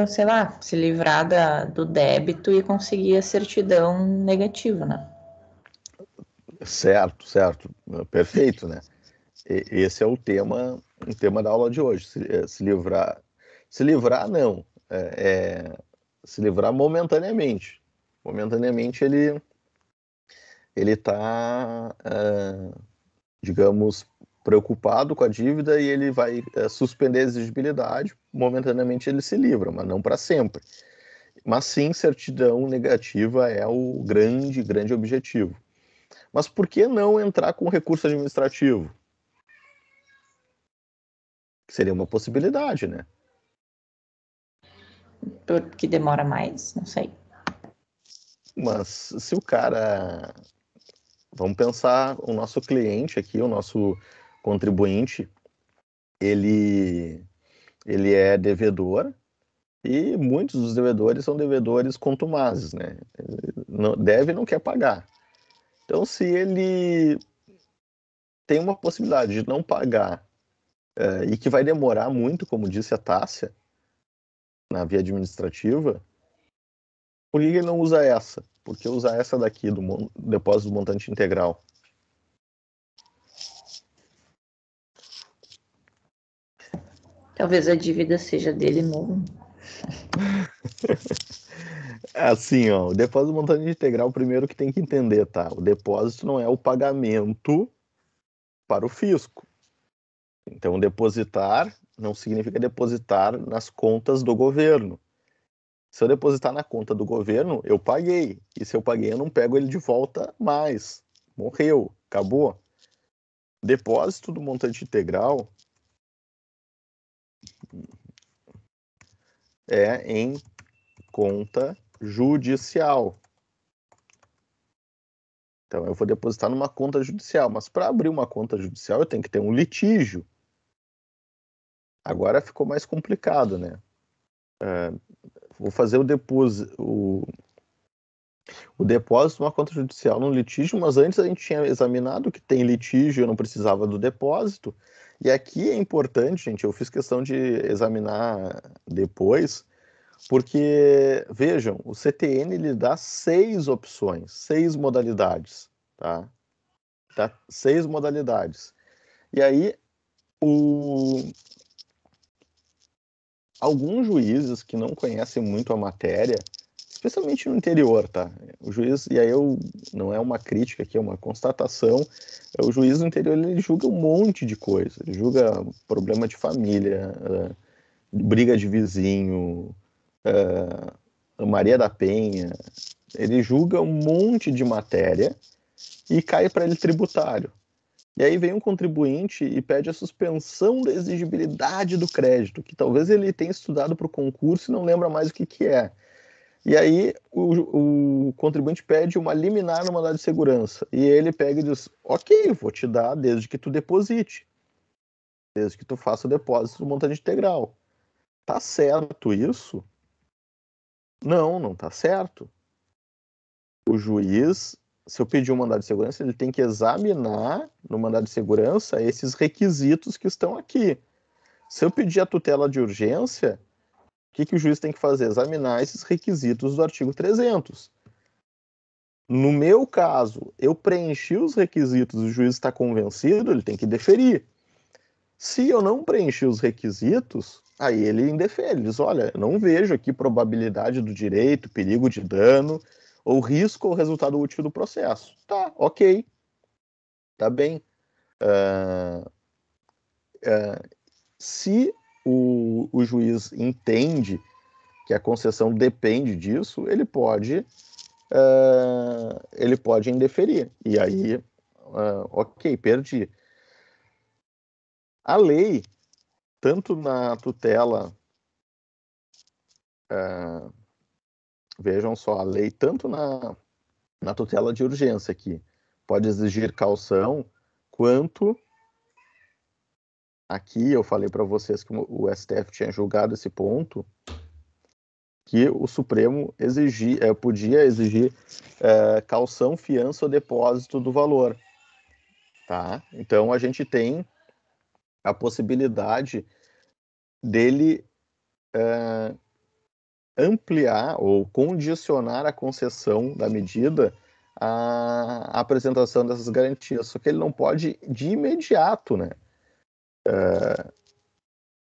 sei lá, se livrar do débito e conseguir a certidão negativa, né? Certo. Perfeito, né? Esse é o tema da aula de hoje. Se livrar. Se livrar, não. Se livrar momentaneamente. Momentaneamente ele está, digamos, preocupado com a dívida e ele vai suspender a exigibilidade. Momentaneamente ele se livra, mas não para sempre. Mas sim, certidão negativa é o grande objetivo. Mas por que não entrar com recurso administrativo? Que seria uma possibilidade, né? Porque demora mais, não sei. Mas se o cara... Vamos pensar o nosso cliente aqui, o nosso contribuinte, ele é devedor e muitos dos devedores são devedores contumazes, né? Deve e não quer pagar. Então, se ele tem uma possibilidade de não pagar e que vai demorar muito, como disse a Tássia, na via administrativa, por que ele não usa essa? Por que usar essa daqui, do depósito do montante integral? Talvez a dívida seja dele mesmo. Assim, ó, o depósito do montante integral, primeiro que tem que entender, tá? O depósito não é o pagamento para o fisco. Então, depositar não significa depositar nas contas do governo. Se eu depositar na conta do governo, eu paguei. E se eu paguei, eu não pego ele de volta mais. Morreu, acabou. Depósito do montante integral é em conta judicial. Então, eu vou depositar numa conta judicial. Mas para abrir uma conta judicial, eu tenho que ter um litígio. Agora ficou mais complicado, né? Vou fazer o depósito numa conta judicial num litígio, mas antes a gente tinha examinado que tem litígio, eu não precisava do depósito. E aqui é importante, gente, eu fiz questão de examinar depois, porque, vejam, o CTN ele dá 6 opções, 6 modalidades, tá? Tá? 6 modalidades. E aí, alguns juízes que não conhecem muito a matéria, especialmente no interior, tá? O juiz, e aí não é uma crítica aqui, é uma constatação, o juiz no interior ele julga um monte de coisa, ele julga problema de família, briga de vizinho, Maria da Penha, ele julga um monte de matéria e cai para ele tributário. E aí vem um contribuinte e pede a suspensão da exigibilidade do crédito, que talvez ele tenha estudado para o concurso e não lembra mais o que é. E aí o contribuinte pede uma liminar no mandado de segurança. E ele pega e diz, ok, vou te dar desde que tu deposite. Desde que tu faça o depósito do montante integral. Tá certo isso? Não, não tá certo. O juiz, se eu pedir um mandado de segurança, ele tem que examinar no mandado de segurança esses requisitos que estão aqui. Se eu pedir a tutela de urgência, o que o juiz tem que fazer? Examinar esses requisitos do artigo 300. No meu caso, eu preenchi os requisitos, o juiz está convencido, ele tem que deferir. Se eu não preenchi os requisitos, aí ele indefere. Ele diz, olha, eu não vejo aqui probabilidade do direito, perigo de dano, ou risco ou resultado útil do processo. Tá, ok. Tá bem. Se o juiz entende que a concessão depende disso, ele pode indeferir. E aí, ok, perdi. A lei, tanto na tutela, vejam só, a lei, tanto na tutela de urgência aqui, pode exigir caução, quanto aqui eu falei para vocês que o STF tinha julgado esse ponto, que o Supremo podia exigir caução, fiança ou depósito do valor. Tá? Então a gente tem a possibilidade dele ampliar ou condicionar a concessão da medida à apresentação dessas garantias. Só que ele não pode de imediato, né?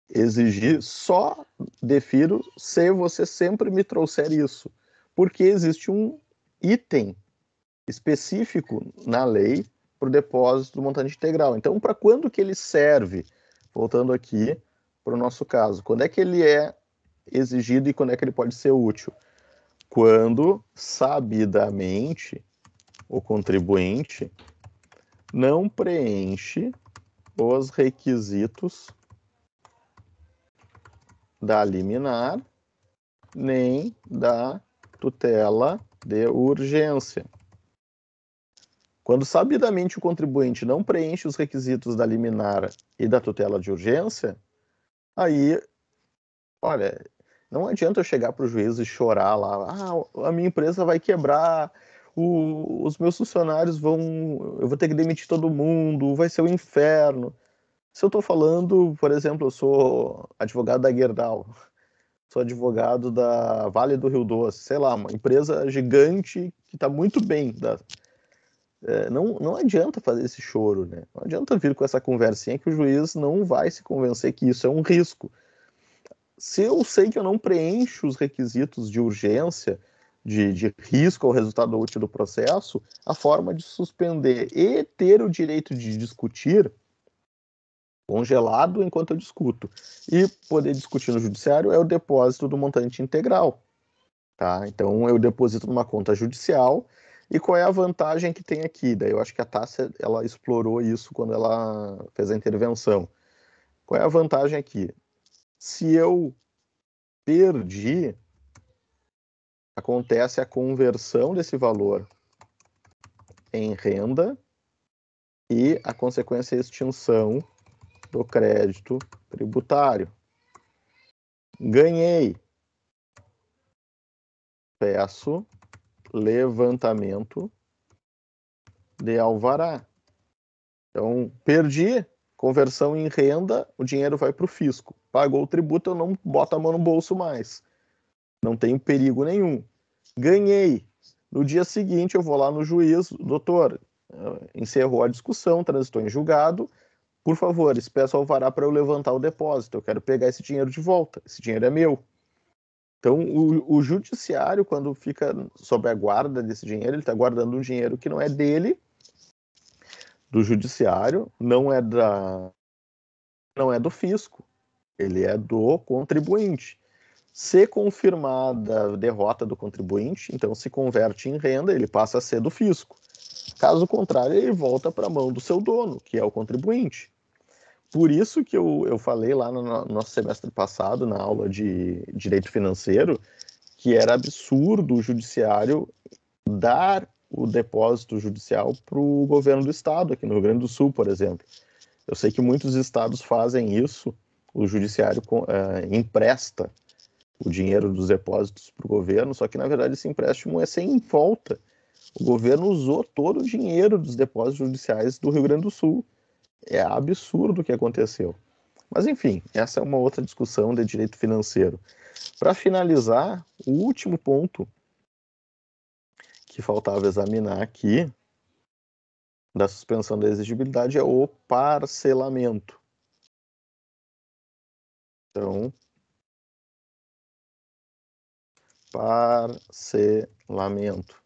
Exigir, só defiro se você sempre me trouxer isso. Porque existe um item específico na lei para o depósito do montante integral. Então, para quando que ele serve? Voltando aqui para o nosso caso. Quando é que ele é exigido e quando é que ele pode ser útil? Quando, sabidamente, o contribuinte não preenche os requisitos da liminar, nem da tutela de urgência. Quando sabidamente o contribuinte não preenche os requisitos da liminar e da tutela de urgência, aí, olha, não adianta eu chegar para o juiz e chorar lá, a minha empresa vai quebrar, os meus funcionários eu vou ter que demitir todo mundo, vai ser um inferno. Se eu estou falando, por exemplo, eu sou advogado da Gerdau, sou advogado da Vale do Rio Doce, sei lá, uma empresa gigante que está muito bem. Não adianta fazer esse choro, né? Não adianta vir com essa conversinha que o juiz não vai se convencer que isso é um risco. Se eu sei que eu não preencho os requisitos de urgência, de risco ao resultado útil do processo, a forma de suspender e ter o direito de discutir congelado enquanto eu discuto. E poder discutir no judiciário é o depósito do montante integral. Tá? Então eu deposito numa conta judicial. E qual é a vantagem que tem aqui? Daí eu acho que a Tássia ela explorou isso quando ela fez a intervenção. Qual é a vantagem aqui? Se eu perdi, acontece a conversão desse valor em renda e a consequência é a extinção do crédito tributário. Ganhei. Peço levantamento de alvará. Então, perdi, conversão em renda, o dinheiro vai para o fisco. Pagou o tributo, eu não boto a mão no bolso mais. Não tenho perigo nenhum. Ganhei. No dia seguinte, eu vou lá no juiz, doutor, encerrou a discussão, transitou em julgado, por favor, peço alvará para eu levantar o depósito, eu quero pegar esse dinheiro de volta, esse dinheiro é meu. Então, o judiciário, quando fica sob a guarda desse dinheiro, ele está guardando um dinheiro que não é dele, do judiciário, não é do fisco, ele é do contribuinte. Se confirmada a derrota do contribuinte, então se converte em renda, ele passa a ser do fisco. Caso contrário, ele volta para a mão do seu dono, que é o contribuinte. Por isso que eu falei lá no nosso semestre passado, na aula de direito financeiro, que era absurdo o judiciário dar o depósito judicial para o governo do estado, aqui no Rio Grande do Sul, por exemplo. Eu sei que muitos estados fazem isso, o judiciário empresta o dinheiro dos depósitos para o governo, só que na verdade esse empréstimo é sem volta. O governo usou todo o dinheiro dos depósitos judiciais do Rio Grande do Sul. É absurdo o que aconteceu. Mas enfim, essa é uma outra discussão de direito financeiro. Para finalizar, o último ponto que faltava examinar aqui da suspensão da exigibilidade é o parcelamento. Então, parcelamento.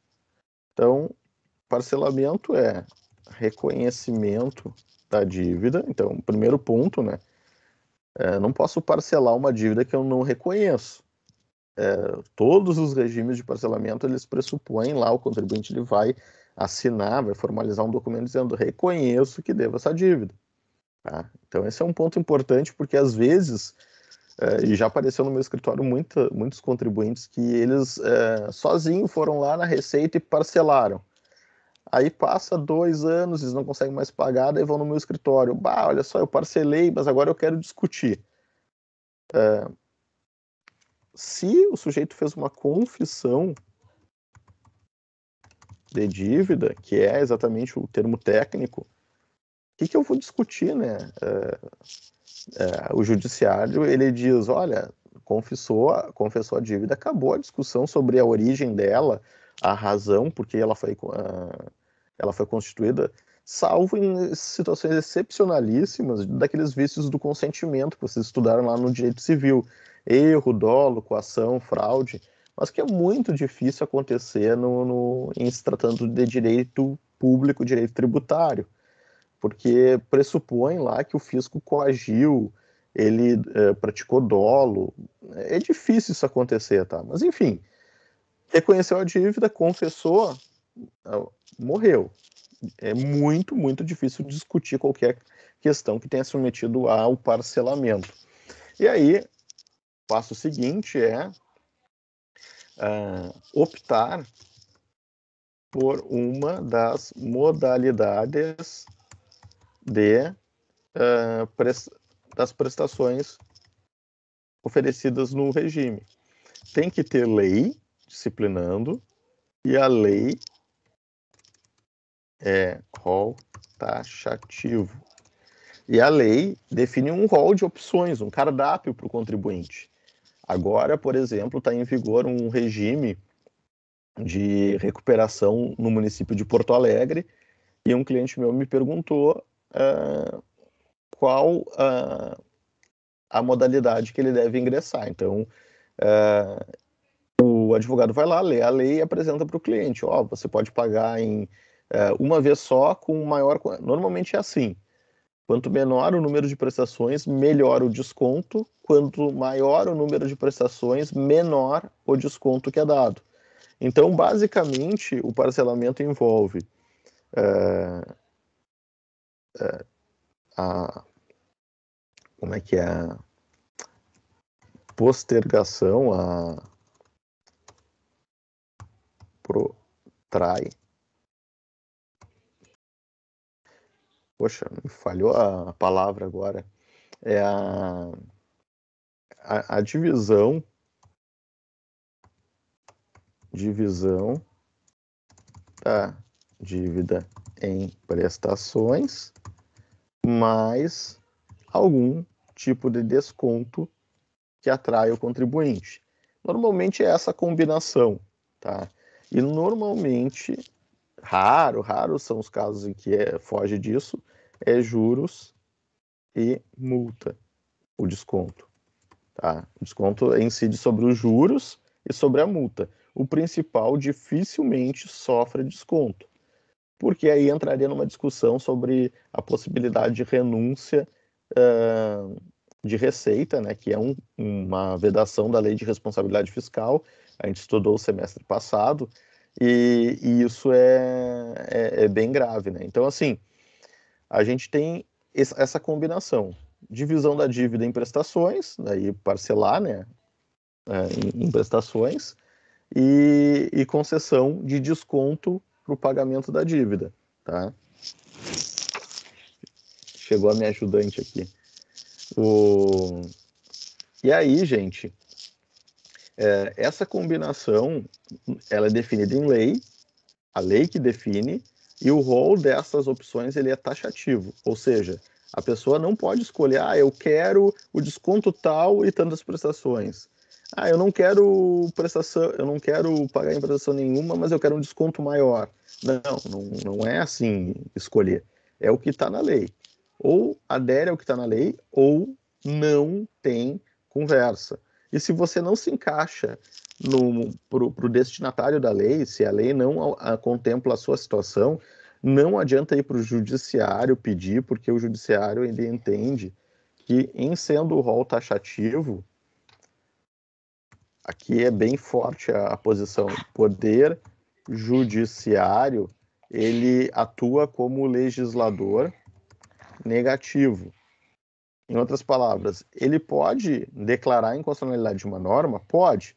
Então, parcelamento é reconhecimento da dívida. Então, o primeiro ponto, né? Não posso parcelar uma dívida que eu não reconheço. Todos os regimes de parcelamento, eles pressupõem lá, o contribuinte ele vai assinar, vai formalizar um documento dizendo reconheço que devo essa dívida. Tá? Então, esse é um ponto importante, porque às vezes, e já apareceu no meu escritório muitos contribuintes que eles sozinhos foram lá na Receita e parcelaram. Aí passa 2 anos, eles não conseguem mais pagar, daí vão no meu escritório. Bah, olha só, eu parcelei, mas agora eu quero discutir. Se o sujeito fez uma confissão de dívida, que é exatamente o termo técnico, o que eu vou discutir, né? O judiciário, ele diz, olha, confessou a dívida, acabou a discussão sobre a origem dela, a razão por que ela foi constituída, salvo em situações excepcionalíssimas daqueles vícios do consentimento que vocês estudaram lá no direito civil, erro, dolo, coação, fraude, mas que é muito difícil acontecer em se tratando de direito público, direito tributário, porque pressupõe lá que o fisco coagiu, ele praticou dolo, é difícil isso acontecer, tá? Mas enfim, reconheceu a dívida, confessou, morreu. É muito, muito difícil discutir qualquer questão que tenha submetido ao parcelamento. E aí, passo seguinte é optar por uma das modalidades das prestações oferecidas no regime. Tem que ter lei disciplinando, e a lei é rol taxativo. E a lei define um rol de opções, um cardápio para o contribuinte. Agora, por exemplo, está em vigor um regime de recuperação no município de Porto Alegre, e um cliente meu me perguntou qual a modalidade que ele deve ingressar. Então, o advogado vai lá, lê a lei e apresenta para o cliente. Você pode pagar em uma vez só com maior... Normalmente é assim. Quanto menor o número de prestações, melhor o desconto. Quanto maior o número de prestações, menor o desconto que é dado. Então, basicamente, o parcelamento envolve como é que é? A postergação, protrai. Poxa, me falhou a palavra agora. É a divisão da dívida em prestações mais algum tipo de desconto que atrai o contribuinte. Normalmente é essa combinação, tá? E normalmente, raros são os casos em que foge disso, é juros e multa, o desconto. Tá? O desconto incide sobre os juros e sobre a multa. O principal dificilmente sofre desconto, porque aí entraria numa discussão sobre a possibilidade de renúncia de receita, né, que é uma vedação da lei de responsabilidade fiscal. A gente estudou o semestre passado, e isso é bem grave, né? Então, assim, a gente tem essa combinação: divisão da dívida em prestações, daí parcelar, né, em prestações, e concessão de desconto para o pagamento da dívida, tá? Chegou a minha ajudante aqui. E aí, gente, essa combinação, ela é definida em lei, a lei que define, e o rol dessas opções ele é taxativo, ou seja, a pessoa não pode escolher, eu quero o desconto tal e tantas prestações. Eu não quero prestação, eu não quero pagar em prestação nenhuma, mas eu quero um desconto maior. Não é assim escolher. É o que está na lei. Ou adere ao que está na lei, ou não tem conversa. E se você não se encaixa para o destinatário da lei, se a lei não contempla a sua situação, não adianta ir para o judiciário pedir, porque o judiciário ele entende que, em sendo o rol taxativo, aqui é bem forte a posição, poder judiciário, ele atua como legislador negativo. Em outras palavras, ele pode declarar a inconstitucionalidade de uma norma? Pode.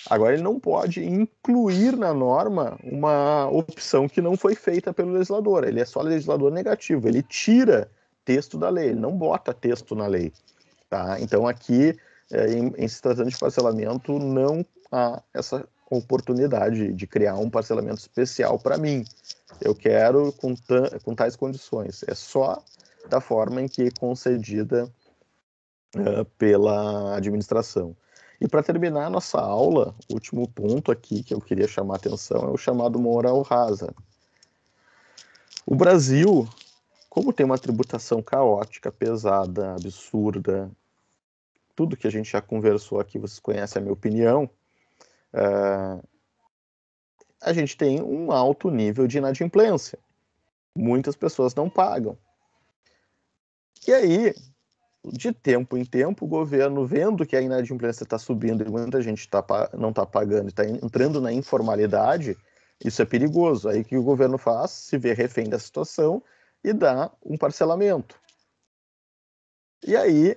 Agora, ele não pode incluir na norma uma opção que não foi feita pelo legislador. Ele é só legislador negativo. Ele tira texto da lei, ele não bota texto na lei. Tá? Então, aqui, em se tratando de parcelamento, não há essa oportunidade de criar um parcelamento especial para mim. Eu quero com tais condições. É só da forma em que é concedida pela administração. E para terminar a nossa aula, o último ponto aqui que eu queria chamar a atenção é o chamado moral rasa. O Brasil, como tem uma tributação caótica, pesada, absurda, tudo que a gente já conversou aqui, vocês conhecem a minha opinião, a gente tem um alto nível de inadimplência. Muitas pessoas não pagam. E aí, de tempo em tempo, o governo, vendo que a inadimplência está subindo e muita gente não está pagando e está entrando na informalidade, isso é perigoso. Aí o que o governo faz? Se vê refém da situação e dá um parcelamento. E aí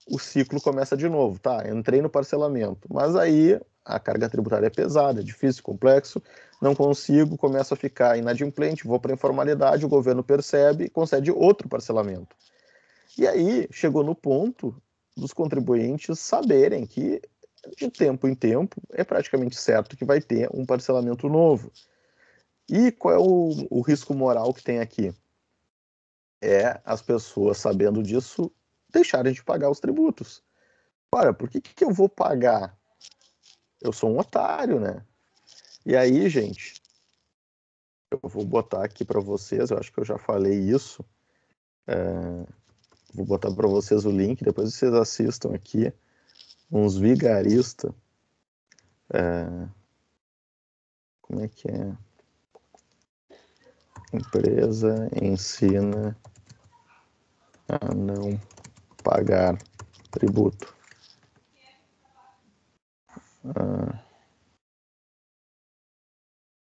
o ciclo começa de novo, tá? Entrei no parcelamento, mas aí a carga tributária é pesada, é difícil, complexo, não consigo, começo a ficar inadimplente, vou para a informalidade, o governo percebe e concede outro parcelamento. E aí chegou no ponto dos contribuintes saberem que de tempo em tempo é praticamente certo que vai ter um parcelamento novo. E qual é o risco moral que tem aqui? É as pessoas, sabendo disso, deixarem de pagar os tributos. Ora, por que eu vou pagar? Eu sou um otário, né? E aí, gente, eu vou botar aqui para vocês, eu acho que eu já falei isso. Vou botar para vocês o link, depois vocês assistam aqui. Uns vigaristas. Como é que é? Empresa ensina a não pagar tributo.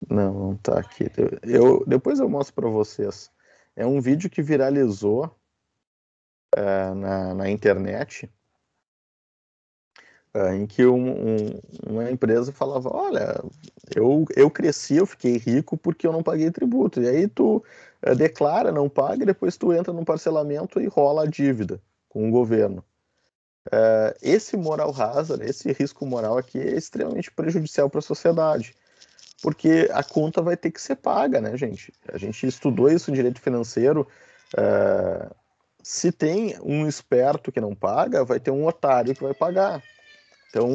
Não tá aqui. Depois eu mostro para vocês. É um vídeo que viralizou na internet, em que uma empresa falava, olha, eu cresci, eu fiquei rico porque eu não paguei tributo. E aí tu declara, não paga, e depois tu entra num parcelamento e rola a dívida com o governo. Esse moral hazard, esse risco moral aqui é extremamente prejudicial para a sociedade, porque a conta vai ter que ser paga, né, gente? A gente estudou isso em direito financeiro. Se tem um esperto que não paga, vai ter um otário que vai pagar. Então,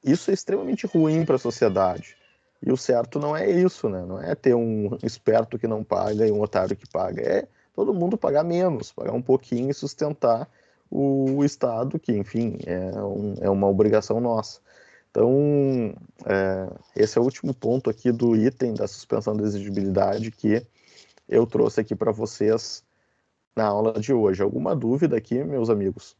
isso é extremamente ruim para a sociedade. E o certo não é isso, né? Não é ter um esperto que não paga e um otário que paga. É todo mundo pagar menos, pagar um pouquinho e sustentar o Estado, que, enfim, é uma obrigação nossa. Então, esse é o último ponto aqui do item da suspensão da exigibilidade que eu trouxe aqui para vocês na aula de hoje. Alguma dúvida aqui, meus amigos?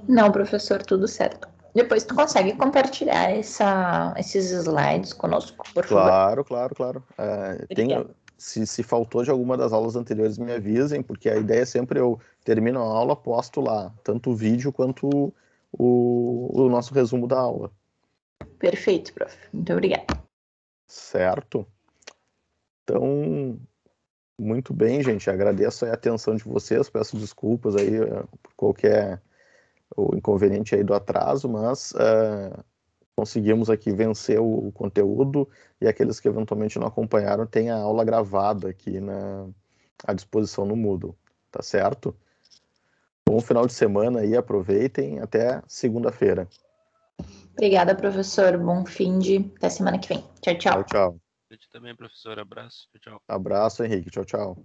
Não, professor, tudo certo. Depois tu consegue compartilhar esses slides conosco, por favor? Claro. Obrigada. Se faltou de alguma das aulas anteriores, me avisem, porque a ideia é sempre eu termino a aula, posto lá, tanto o vídeo quanto o nosso resumo da aula. Perfeito, prof. Muito obrigada. Certo? Então, muito bem, gente. Agradeço a atenção de vocês, peço desculpas aí por qualquer o inconveniente aí do atraso, mas conseguimos aqui vencer o conteúdo, e aqueles que eventualmente não acompanharam têm a aula gravada aqui à disposição no Moodle, tá certo? Bom final de semana aí, aproveitem, até segunda-feira. Obrigada, professor. Bom fim de até semana que vem. Tchau, tchau. Tchau. Eu também, professor. Abraço. Tchau. Abraço, Henrique. Tchau.